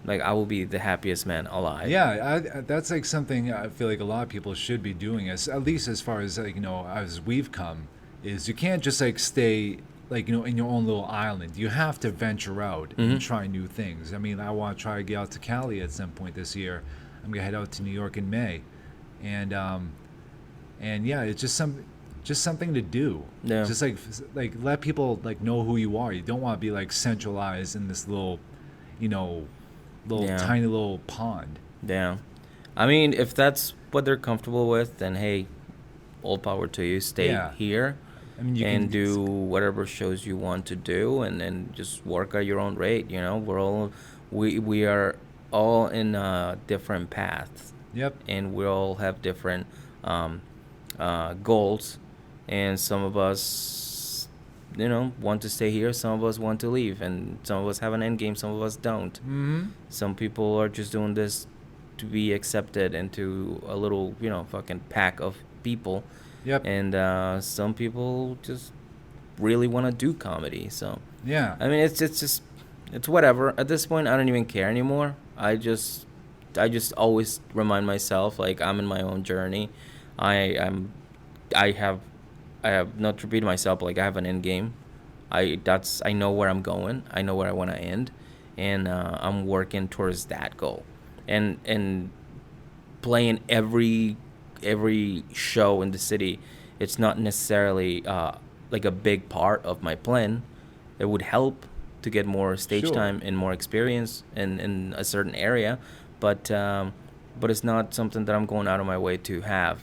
like, I will be the happiest man alive. Yeah, that's like something I feel like a lot of people should be doing. At least as far as, like, as we've come, is you can't just like stay, like, in your own little island. You have to venture out and try new things. I mean, I want to try to get out to Cali at some point this year. I'm gonna head out to New York in May, and yeah, it's just something to do. Yeah. Just like let people like know who you are. You don't want to be like centralized in this little, Yeah. tiny little pond. Yeah. I mean, if that's what they're comfortable with, then hey, all power to you. Stay Yeah. here I mean, you and can do whatever shows you want to do, and then just work at your own rate. We are all in different paths, Yep. and we all have different goals, and some of us want to stay here, some of us want to leave, and some of us have an end game, some of us don't. Some people are just doing this to be accepted into a little fucking pack of people. Yep. And some people just really want to do comedy. So Yeah. I mean, it's whatever. At this point, I don't even care anymore. I just always remind myself, like, I'm in my own journey. I have not to repeat myself, like, I have an end game. I know where I'm going. I know where I want to end, and I'm working towards that goal. And playing every show in the city, it's not necessarily like a big part of my plan. It would help to get more stage Sure. time and more experience in a certain area, but it's not something that I'm going out of my way to have.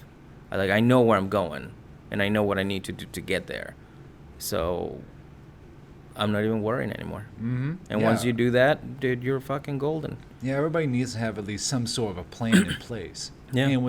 I know where I'm going, and I know what I need to do to get there. So I'm not even worrying anymore. Mm-hmm. And once you do that, dude, you're fucking golden. Yeah, everybody needs to have at least some sort of a plan in place. Yeah. And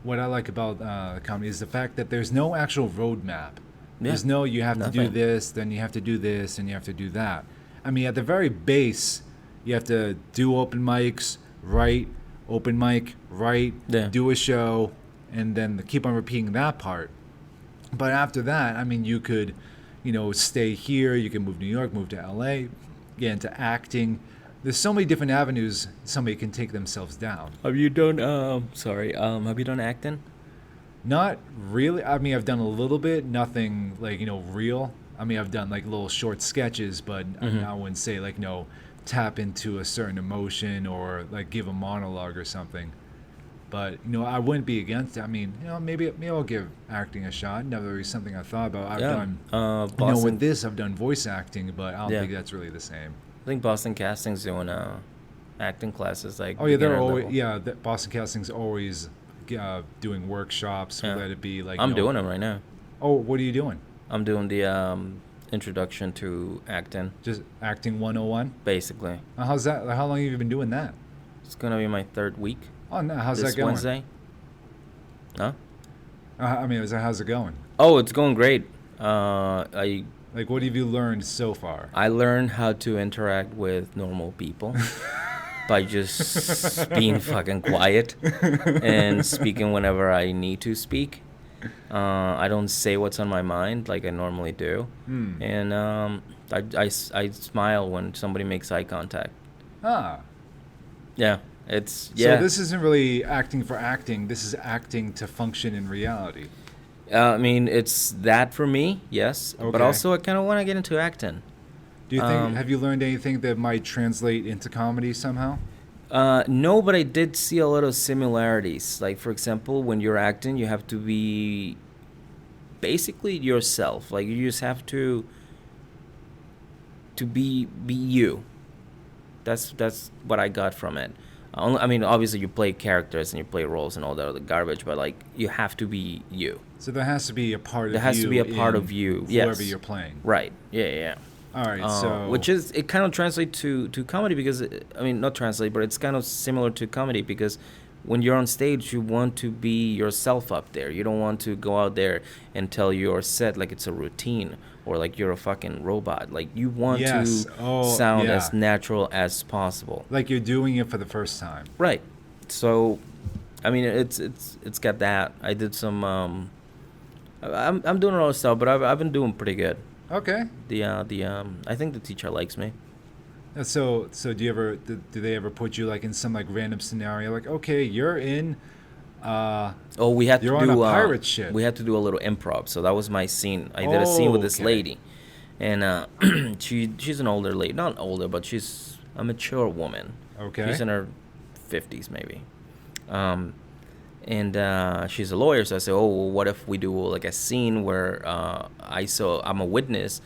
what I like about comedy is the fact that there's no actual roadmap. There's no, you have to do Nothing. this, then you have to do this, and you have to do that. I mean, at the very base, you have to do open mics, write, open mic, write, Yeah. do a show, and then keep on repeating that part. But after that, I mean, you could, stay here. You can move to New York, move to LA, get into acting. There's so many different avenues somebody can take themselves down. Have you done have you done acting? Not really. I mean, I've done a little bit, nothing like, real. I mean, I've done like little short sketches, but I wouldn't say like, tap into a certain emotion or like give a monologue or something. But, I wouldn't be against it. I mean, maybe I'll give acting a shot. Never really something I thought about. I've done, Boston, with this, I've done voice acting, but I don't Yeah. think that's really the same. I think Boston Casting's doing acting classes, like, Oh yeah, they're beginner always level. the Boston Casting's always doing workshops. Yeah. Let it be like I'm doing them right now. Oh, what are you doing? I'm doing the introduction to acting, Just acting 101. basically. How's that? How long have you been doing that? It's gonna be my third week. Oh no, how's this that going? Wednesday. Huh? I mean, how's it going? Oh, it's going great. I Like, what have you learned so far? learned how to interact with normal people by just being fucking quiet and speaking whenever I need to speak. I don't say what's on my mind like I normally do. And I smile when somebody makes eye contact. Ah, Yeah, It's So this isn't really acting for acting. This is acting to function in reality. I mean, it's that for me, yes. Okay. But also, I kind of want to get into acting. Do you think? Have you learned anything that might translate into comedy somehow? No, but I did see a lot of similarities. Like, for example, when you're acting, you have to be basically yourself. Like, you just have to be you. That's what I got from it. I mean, obviously, you play characters and you play roles and all that other garbage, but like, you have to be you. So there has to be a part of you. There has to be a part of you. Yes. Whoever you're playing. Right. Yeah. Yeah. All right. So Which is, it kind of translates to comedy because I mean, not translate, but it's kind of similar to comedy because when you're on stage, you want to be yourself up there. You don't want to go out there and tell your set like it's a routine or like you're a fucking robot. Like, you want to sound as natural as possible. Like you're doing it for the first time. Right. So, I mean, it's got that. I did some. I'm doing a lot of stuff, but I've been doing pretty good. Okay. I think the teacher likes me. So do you ever do they ever put you like in some like random scenario like, okay, you're in We had you're to do on a pirate ship. We had to do a little improv, so that was my scene. I did a scene with this lady, and she's an older lady, not older, but she's a mature woman. Okay. She's in her 50s maybe, and she's a lawyer. So I said, oh, well, what if we do like a scene where I'm a witness,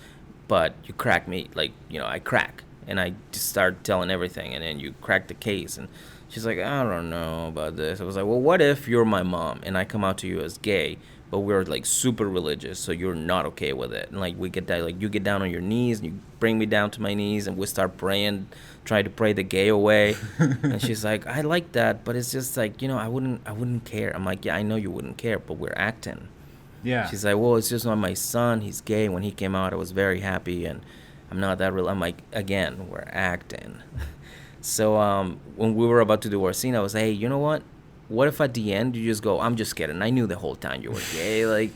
but you crack me, like, I crack. And I just start telling everything, and then you crack the case. And she's like, I don't know about this. I was like, well, what if you're my mom, and I come out to you as gay, but we're, like, super religious, so you're not okay with it. And, like, we get that, like, you get down on your knees, and you bring me down to my knees, and we start praying, try to pray the gay away. And she's like, I like that, but it's just, like, I wouldn't care. I'm like, yeah, I know you wouldn't care, but we're acting. Yeah. She's like, well, it's just not my son. He's gay. When he came out, I was very happy, and I'm not that real. I'm like, again, we're acting. So when we were about to do our scene, I was like, hey, you know what? What if at the end you just go, I'm just kidding. I knew the whole time you were gay, like,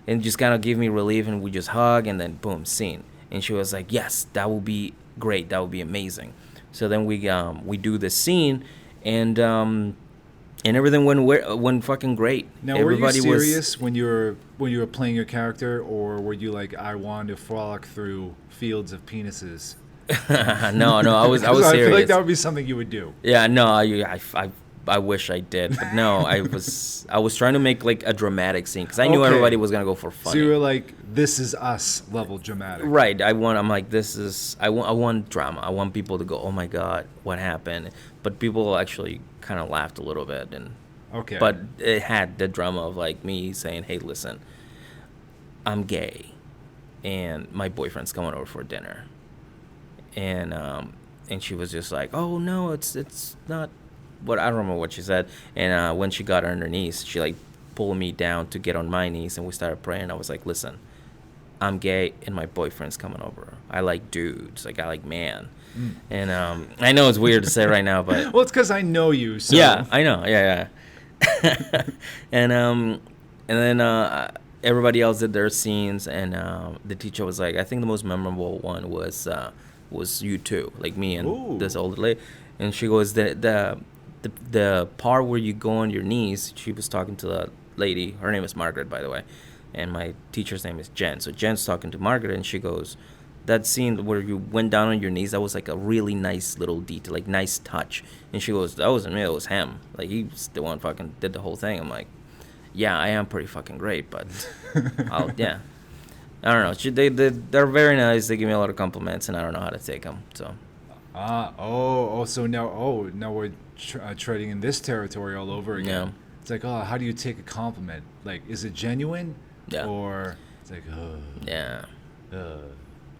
and just kind of give me relief, and we just hug, and then boom, scene. And she was like, yes, that would be great. That would be amazing. So then we do the scene, and everything went fucking great. Now, everybody were you serious when you were playing your character, or were you like, I want to frolic through fields of penises? No, I was serious. I feel like that would be something you would do. Yeah, no, I wish I did, but no, I was trying to make like a dramatic scene because I knew everybody was gonna go for funny. So you were like, "This is us" level dramatic. Right. I'm like, I want drama. I want people to go, oh my god, what happened? But people actually kind of laughed a little bit, and but it had the drama of like me saying, hey, listen, I'm gay, and my boyfriend's coming over for dinner, and she was just like, oh no, it's not. What I don't remember what she said, and when she got on her knees, she like pulled me down to get on my knees, and we started praying. I was like, listen, I'm gay, and my boyfriend's coming over. I like dudes, like I like man. And I know it's weird to say right now, but well, it's because I know you. So. Yeah, I know. Yeah. and then everybody else did their scenes, and the teacher was like, I think the most memorable one was you two, like me and this older lady, and she goes, the part where you go on your knees. She was talking to the lady. Her name is Margaret, by the way, and my teacher's name is Jen. So Jen's talking to Margaret, and she goes, that scene where you went down on your knees, that was like a really nice little detail, like nice touch. And she goes, that wasn't me, it was him. Like, he's the one fucking did the whole thing. I'm like, yeah, I am pretty fucking great, but yeah. I don't know. They're very nice. They give me a lot of compliments, and I don't know how to take them. So. So now we're treading in this territory all over again. Yeah. It's like, how do you take a compliment? Like, is it genuine? Yeah. Or it's like, yeah.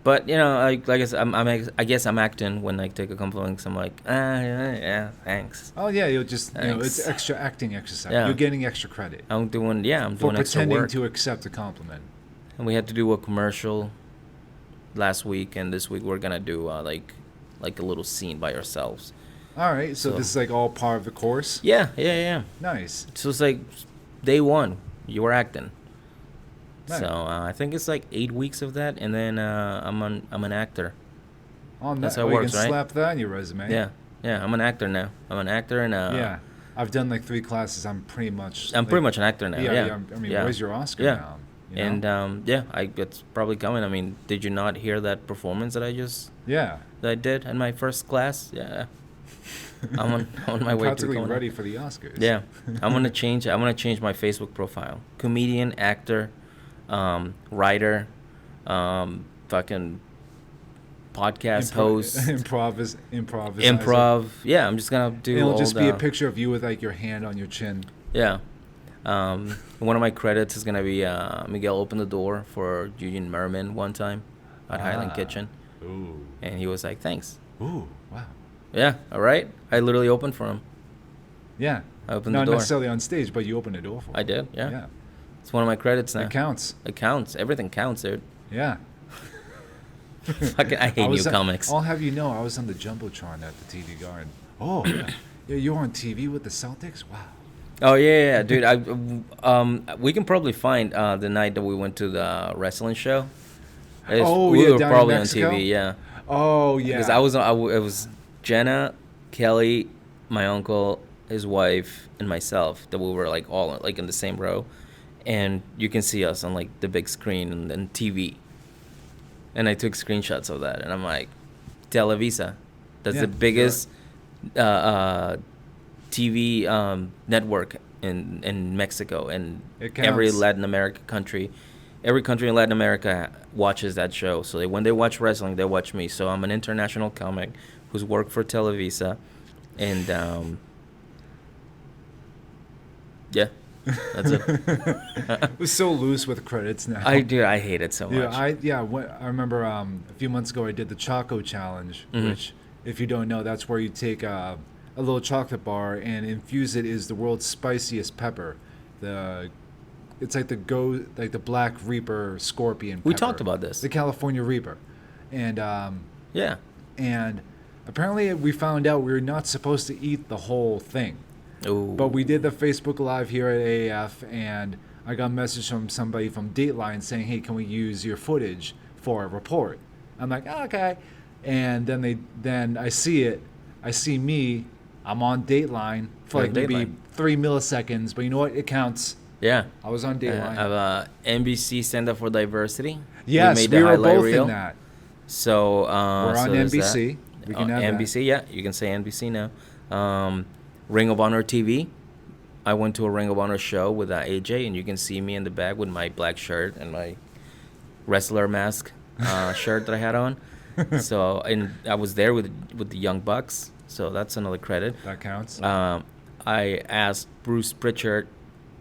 But like I said, I guess I'm acting when I take a compliment. Cause I'm like, yeah, thanks. Oh yeah, you'll just it's extra acting exercise. Yeah. You're getting extra credit. I'm doing extra work. For pretending to accept a compliment. And we had to do a commercial last week, and this week we're gonna do like a little scene by ourselves. All right, so this is like all part of the course? Yeah. Nice. So it's like day one, you were acting. Nice. So I think it's like 8 weeks of that, and then I'm an actor. Oh, that's how it works, you can right? slap that on your resume. Yeah. Yeah, I'm an actor now. I'm an actor, and Yeah, I've done like 3 classes. I'm pretty much. I'm like, pretty much an actor now. Yeah. I mean, Yeah. where's your Oscar Yeah. now? You know? And yeah, it's probably coming. I mean, did you not hear that performance that I did in my first class? Yeah. I'm on my way to practically going. ready for the Oscars. Yeah, I'm gonna change my Facebook profile. Comedian, actor, writer, fucking podcast host, improv. Yeah, I'm just gonna do. It'll all just the, be a picture of you with like your hand on your chin. Yeah. One of my credits is gonna be Miguel opened the door for Julian Merriman one time at Highland Kitchen. Ooh. And he was like, "Thanks." Ooh. Wow. Yeah. All right. I literally opened for him. Yeah. I opened Not the door. Not necessarily on stage, but you opened the door for him. I did. Yeah. Yeah. It's one of my credits now. It counts. It counts. Everything counts, dude. Yeah. I hate new comics. I'll have you know, I was on the Jumbotron at the TD Garden. Oh, yeah, you were on TV with the Celtics? Wow. Oh yeah, dude. We can probably find the night that we went to the wrestling show. We were down probably in on Mexico? TV. Yeah. Oh, yeah. Because it was Jenna, Kelly, my uncle, his wife, and myself that we were like all like in the same row, and you can see us on like the big screen and TV. And I took screenshots of that, and I'm Televisa, that's the biggest TV network in Mexico, and every Latin American country. Every country in Latin America watches that show. So when they watch wrestling, they watch me. So I'm an international comic who's worked for Televisa. And, yeah, that's it. It was so loose with credits now. I hate it so much. I remember a few months ago I did the Choco Challenge, which, if you don't know, that's where you take a little chocolate bar and infuse it is the world's spiciest pepper. It's like the Black Reaper scorpion pepper. We talked about this. The California Reaper. And yeah. And apparently we found out we were not supposed to eat the whole thing. Ooh. But we did the Facebook Live here at AAF, and I got a message from somebody from Dateline saying, "Hey, can we use your footage for a report?" I'm like, oh, okay. And then I see it. I see me. I'm on Dateline for like maybe 3 milliseconds, but you know what? It counts. Yeah. I was on Dateline. I have NBC Stand Up for Diversity. Yes, we were both in that. So we're on NBC. We can have NBC, that. yeah. You can say NBC now. Ring of Honor TV. I went to a Ring of Honor show with AJ, and you can see me in the back with my black shirt and my wrestler mask shirt that I had on. So, and I was there with the Young Bucks. So that's another credit. That counts. I asked Bruce Pritchard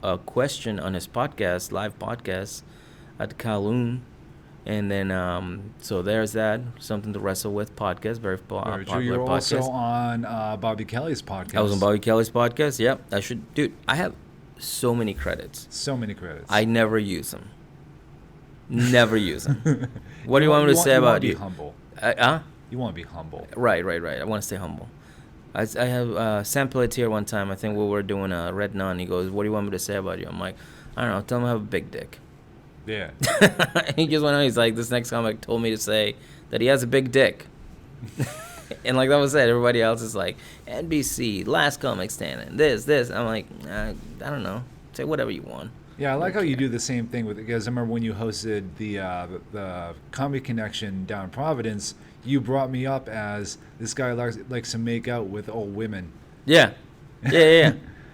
a question on his podcast, live podcast at Kowloon. And then, so there's that. Something to wrestle with podcast. Very popular podcast. You're also on Bobby Kelly's podcast. I was on Bobby Kelly's podcast. Yep. Dude, I have so many credits. So many credits. I never use them. Never use them. What do you want me to say about you? You want to be humble. You want to be humble. Right. I want to stay humble. I have Sam Pelletier one time. I think we were doing a Red Nun. He goes, "What do you want me to say about you?" I'm like, "I don't know. Tell him I have a big dick." Yeah. He just went on. He's like, "This next comic told me to say that he has a big dick." And like that was it. Everybody else is like, NBC, Last Comic Standing, this. I'm like, I don't know. Say whatever you want. Yeah, I like how you do the same thing with it, because I remember when you hosted the Comedy Connection down in Providence, you brought me up as this guy likes to make out with old women. Yeah. I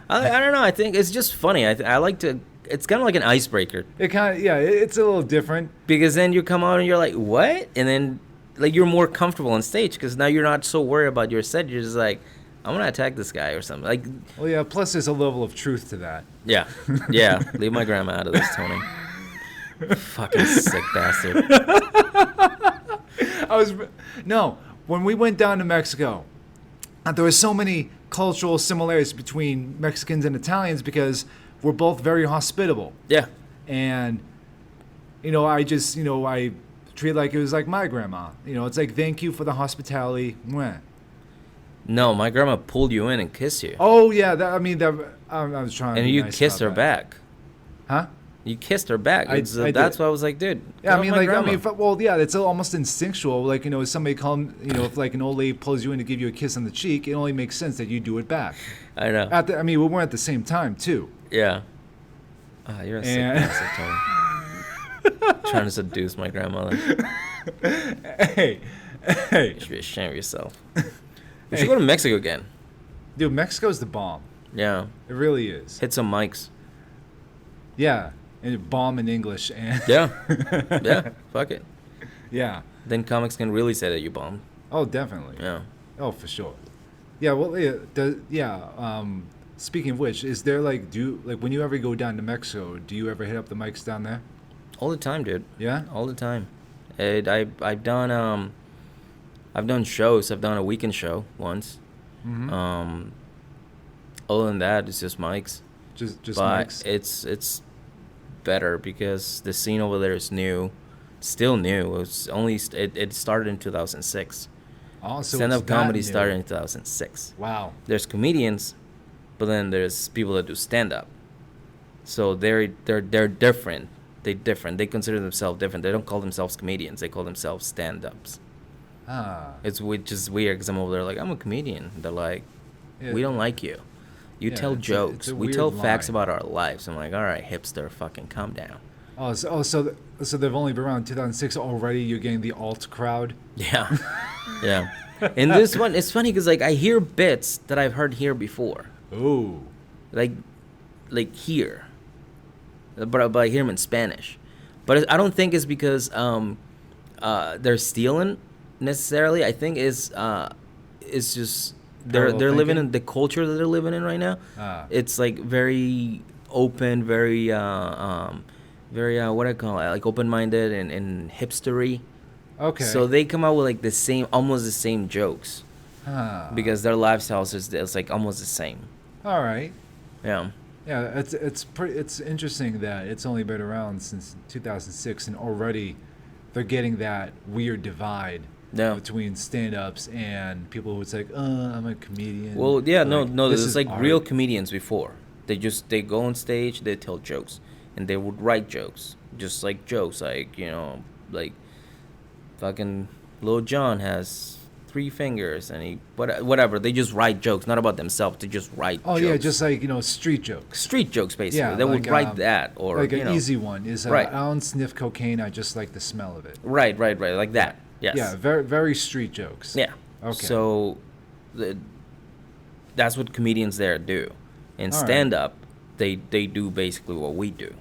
don't know. I think it's just funny. I like to. It's kind of like an icebreaker. It's a little different. Because then you come out and you're like, what? And then like you're more comfortable on stage because now you're not so worried about your set. You're just like, I'm gonna attack this guy or something. Like, well, yeah. Plus, there's a level of truth to that. Yeah. Leave my grandma out of this, Tony. Fucking sick bastard. When we went down to Mexico, there were so many cultural similarities between Mexicans and Italians because we're both very hospitable. Yeah. And, I treat it like it was like my grandma. It's like, thank you for the hospitality. Mwah. No, my grandma pulled you in and kissed you. Oh, yeah. I was trying to and be you nice kissed her about that. back. Huh? You kissed her back. I That's did. why I was like, dude. Yeah, I get mean, off my like, I grandma. mean, well, yeah, it's almost instinctual. Like, if somebody come, if like an old lady pulls you in to give you a kiss on the cheek, it only makes sense that you do it back. I know. I mean, we weren't at the same time, too. Yeah. Ah, you're a sick And bastard, Tony. Trying to seduce my grandmother. hey, hey, You should be ashamed of yourself. We should go to Mexico again. dude, Mexico's the bomb. Yeah. It really is. Hit some mics. Yeah, and bomb in English and Yeah. Yeah. Fuck it. yeah. Then comics can really say that you bombed. Oh, definitely. Yeah. Oh, for sure. Yeah. Well, yeah. Speaking of which, is there like when you ever go down to Mexico, do you ever hit up the mics down there? All the time, dude. Yeah. All the time. I've done shows. I've done a weekend show once. Mm-hmm. Other than that, it's just mics. Just But mics. it's better because the scene over there is new, still new. It started in 2006. Oh, so Stand-up it's that comedy new. started in 2006. Wow. There's comedians, but then there's people that do stand-up. So they're different. They different. They consider themselves different. They don't call themselves comedians. They call themselves stand-ups. Ah. Which is weird because I'm over there like, I'm a comedian. They're like, Yeah. we don't like you. You Yeah, tell it's jokes. a We weird tell facts line. about our lives. I'm like, all right, hipster, fucking calm down. So they've only been around 2006 already. You're getting the alt crowd. Yeah. Yeah. And this one, it's funny because like I hear bits that I've heard here before. Oh. Like here. But I hear them in Spanish. But I don't think it's because they're stealing necessarily. I think it's just Parallel they're living thinking? in the culture that they're living in right now. Ah. It's like very open, very very what I call it, like open-minded and hipstery. Okay. So they come out with like almost the same jokes Ah. because their lifestyles is like almost the same. All right. Yeah. Yeah, it's interesting that it's only been around since 2006, and already they're getting that weird divide Yeah. between stand-ups and people who's like, I'm a comedian. Well, yeah, Like, no, this there's is like art. real comedians before. They go on stage, they tell jokes, and they would write jokes, just like jokes, like like fucking Lil Jon has 3 fingers, and he whatever. They just write jokes, not about themselves. They just write. Oh jokes. yeah, just like street jokes. street jokes, basically. Yeah, They would like, write that, or Like an easy one is Right. I don't sniff cocaine. I just like the smell of it. Right, like that. Yes. Yeah, very very street jokes. Yeah. Okay. So, that's what comedians there do. In All right. stand up, they do basically what we do.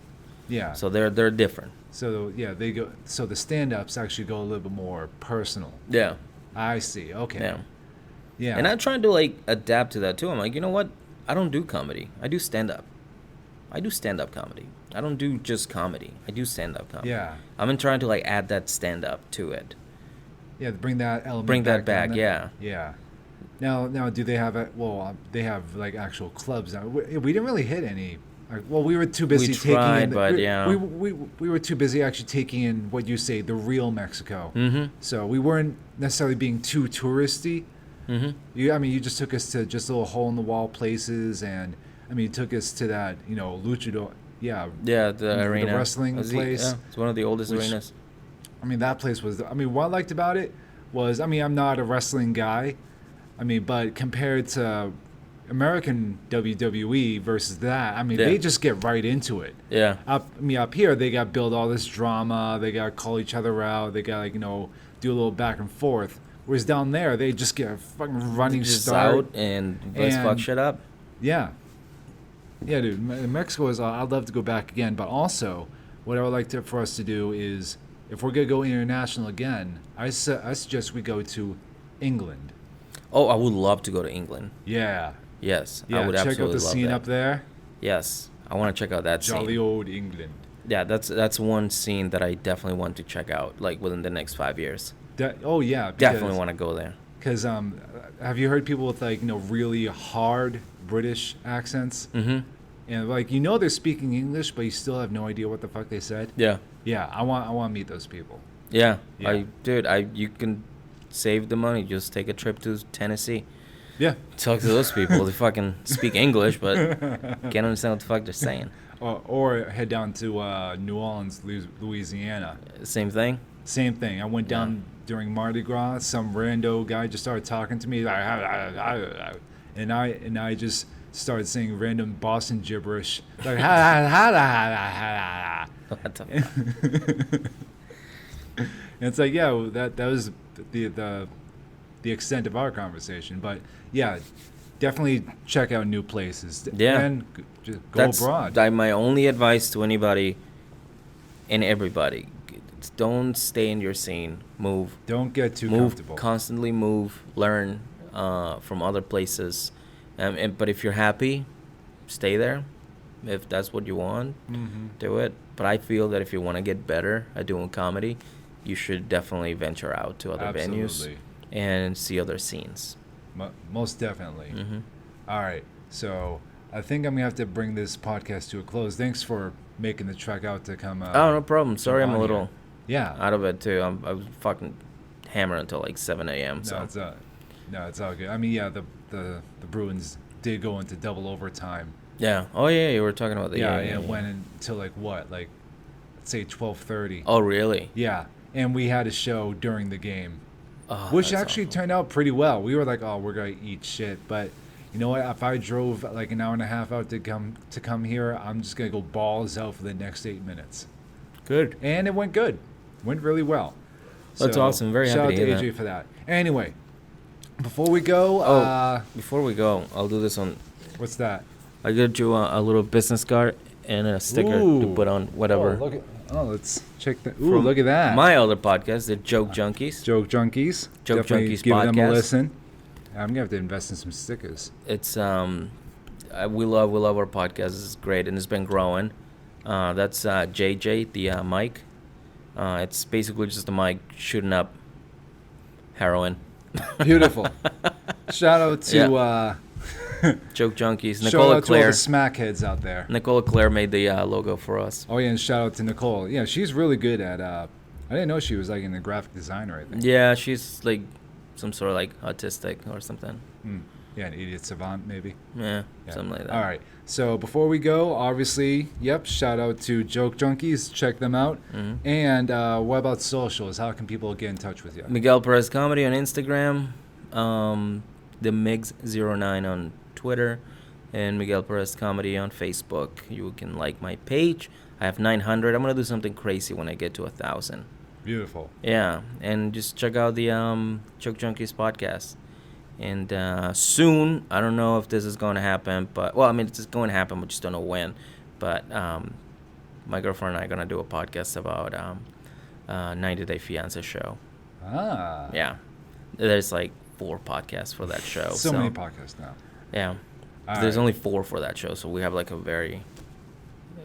Yeah. So they're different. So yeah, they go. So the stand-ups actually go a little bit more personal. Yeah. I see. Okay. Yeah. Yeah. And I'm trying to like adapt to that too. I'm like, you know what? I don't do comedy. I do stand up. I do stand up comedy. I don't do just comedy. I do stand up comedy. Yeah. I'm trying to like add that stand up to it. Yeah, bring that element. Bring that back, down yeah. there. Yeah. Now, do they have it? Well, they have like actual clubs now. We didn't really hit any. Well, we were too busy We taking tried, in. but yeah. We were too busy actually taking in what you say the real Mexico. Mm-hmm. So we weren't necessarily being too touristy. Mm-hmm. You just took us to just little hole in the wall places, and you took us to that luchador. Yeah. Yeah, the The arena. wrestling place. Yeah, it's one of the oldest Which- arenas. That place was. What I liked about it was. I'm not a wrestling guy. But compared to American WWE versus that, Yeah. they just get right into it. Yeah. Up here they got build all this drama. They got to call each other out. They got do a little back and forth. Whereas down there they just get a fucking running Just start. out and let's fuck and- shit up. Yeah. Yeah, dude. Mexico is. I'd love to go back again, but also, what I would like for us to do is, if we're gonna go international again, I suggest we go to England. Oh, I would love to go to England. Yeah. Yes, Yeah. I would Check absolutely out the love scene that. up there. Yes, I want to check out that Jolly scene. old England. Yeah, that's one scene that I definitely want to check out, like within the next 5 years. Oh yeah. Definitely want to go there. Because have you heard people with really hard British accents? Mm-hmm. And they're speaking English, but you still have no idea what the fuck they said. Yeah. Yeah. I want to meet those people. Yeah. Yeah. You can save the money. Just take a trip to Tennessee. Yeah. Talk to those people. They fucking speak English, but can't understand what the fuck they're saying. or head down to New Orleans, Louisiana. Same thing. Same thing. I went down during Mardi Gras. Some rando guy just started talking to me, and I just started saying random Boston gibberish, like What the fuck? And it's like, yeah, that was the extent of our conversation. But yeah, definitely check out new places. Yeah. And just go abroad. My only advice to anybody and everybody: don't stay in your scene. Move. Don't get too Move. comfortable. Constantly move. Learn from other places. But if you're happy, stay there. If that's what you want, do it. But I feel that if you want to get better at doing comedy, you should definitely venture out to other venues and see other scenes. Most definitely. All right. So I think I'm going to have to bring this podcast to a close. Thanks for making the trek out to come. Oh, no problem. Sorry, I'm a little out of it, too. I was fucking hammered until like 7 a.m. So. No, it's all good. I mean, yeah, the Bruins did go into double overtime. Yeah. Oh, yeah, you were talking about that. Yeah, it went until like what? Like, let's say 12:30. Oh, really? Yeah. And we had a show during the game, which actually turned out pretty well. We were like, oh, we're going to eat shit. But you know what? If I drove like an hour and a half out to come here, I'm just going to go balls out for the next 8 minutes. Good. And it went good. Went really well. That's awesome. Very happy to hear that. Shout out to AJ for that. Anyway, before we go... I'll do this on... What's that? I got you a little business card and a sticker to put on whatever. Let's check that. Ooh, look at that. My other podcast, the Joke Junkies. Joke Junkies. Joke Definitely Junkies give podcast. them a listen. I'm gonna have to invest in some stickers. It's we love our podcast. It's great and it's been growing. That's JJ, the mic. It's basically just a mic shooting up heroin. Beautiful. Shout out to Joke Junkies. Shout Nicola out Claire. To all the smackheads out there. Nicola Claire made the logo for us. Oh yeah, and shout out to Nicole. Yeah, she's really good at. I didn't know she was like in the graphic design or anything. Yeah, she's like some sort of like autistic or something. Yeah, an idiot savant maybe. Yeah, something like that. All right. So before we go, obviously, shout out to Joke Junkies. Check them out. And what about socials? How can people get in touch with you? Miguel Perez Comedy on Instagram. The Migs09 on Twitter. And Miguel Perez Comedy on Facebook. You can like my page. I have 900. I'm going to do something crazy when I get to 1,000. Beautiful. Yeah. And just check out the Joke Junkies podcast. And soon, I don't know if this is going to happen, but, well, I mean, it's going to happen, we just don't know when. But my girlfriend and I are going to do a podcast about 90 Day Fiancé show. Ah. Yeah. There's like 4 podcasts for that show. So many podcasts now. Yeah. There's only 4 for that show, so we have like a very...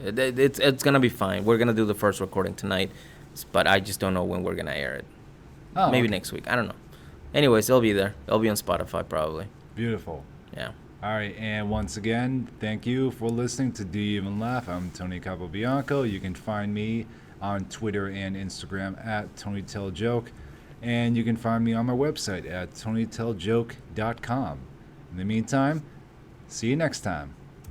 It's going to be fine. We're going to do the first recording tonight, but I just don't know when we're going to air it. Oh, Maybe next week. I don't know. Anyways, it'll be there. It'll be on Spotify probably. Beautiful. Yeah. All right, and once again, thank you for listening to Do You Even Laugh? I'm Tony Capobianco. You can find me on Twitter and Instagram at TonyTellJoke, and you can find me on my website at TonyTellJoke.com. In the meantime, see you next time.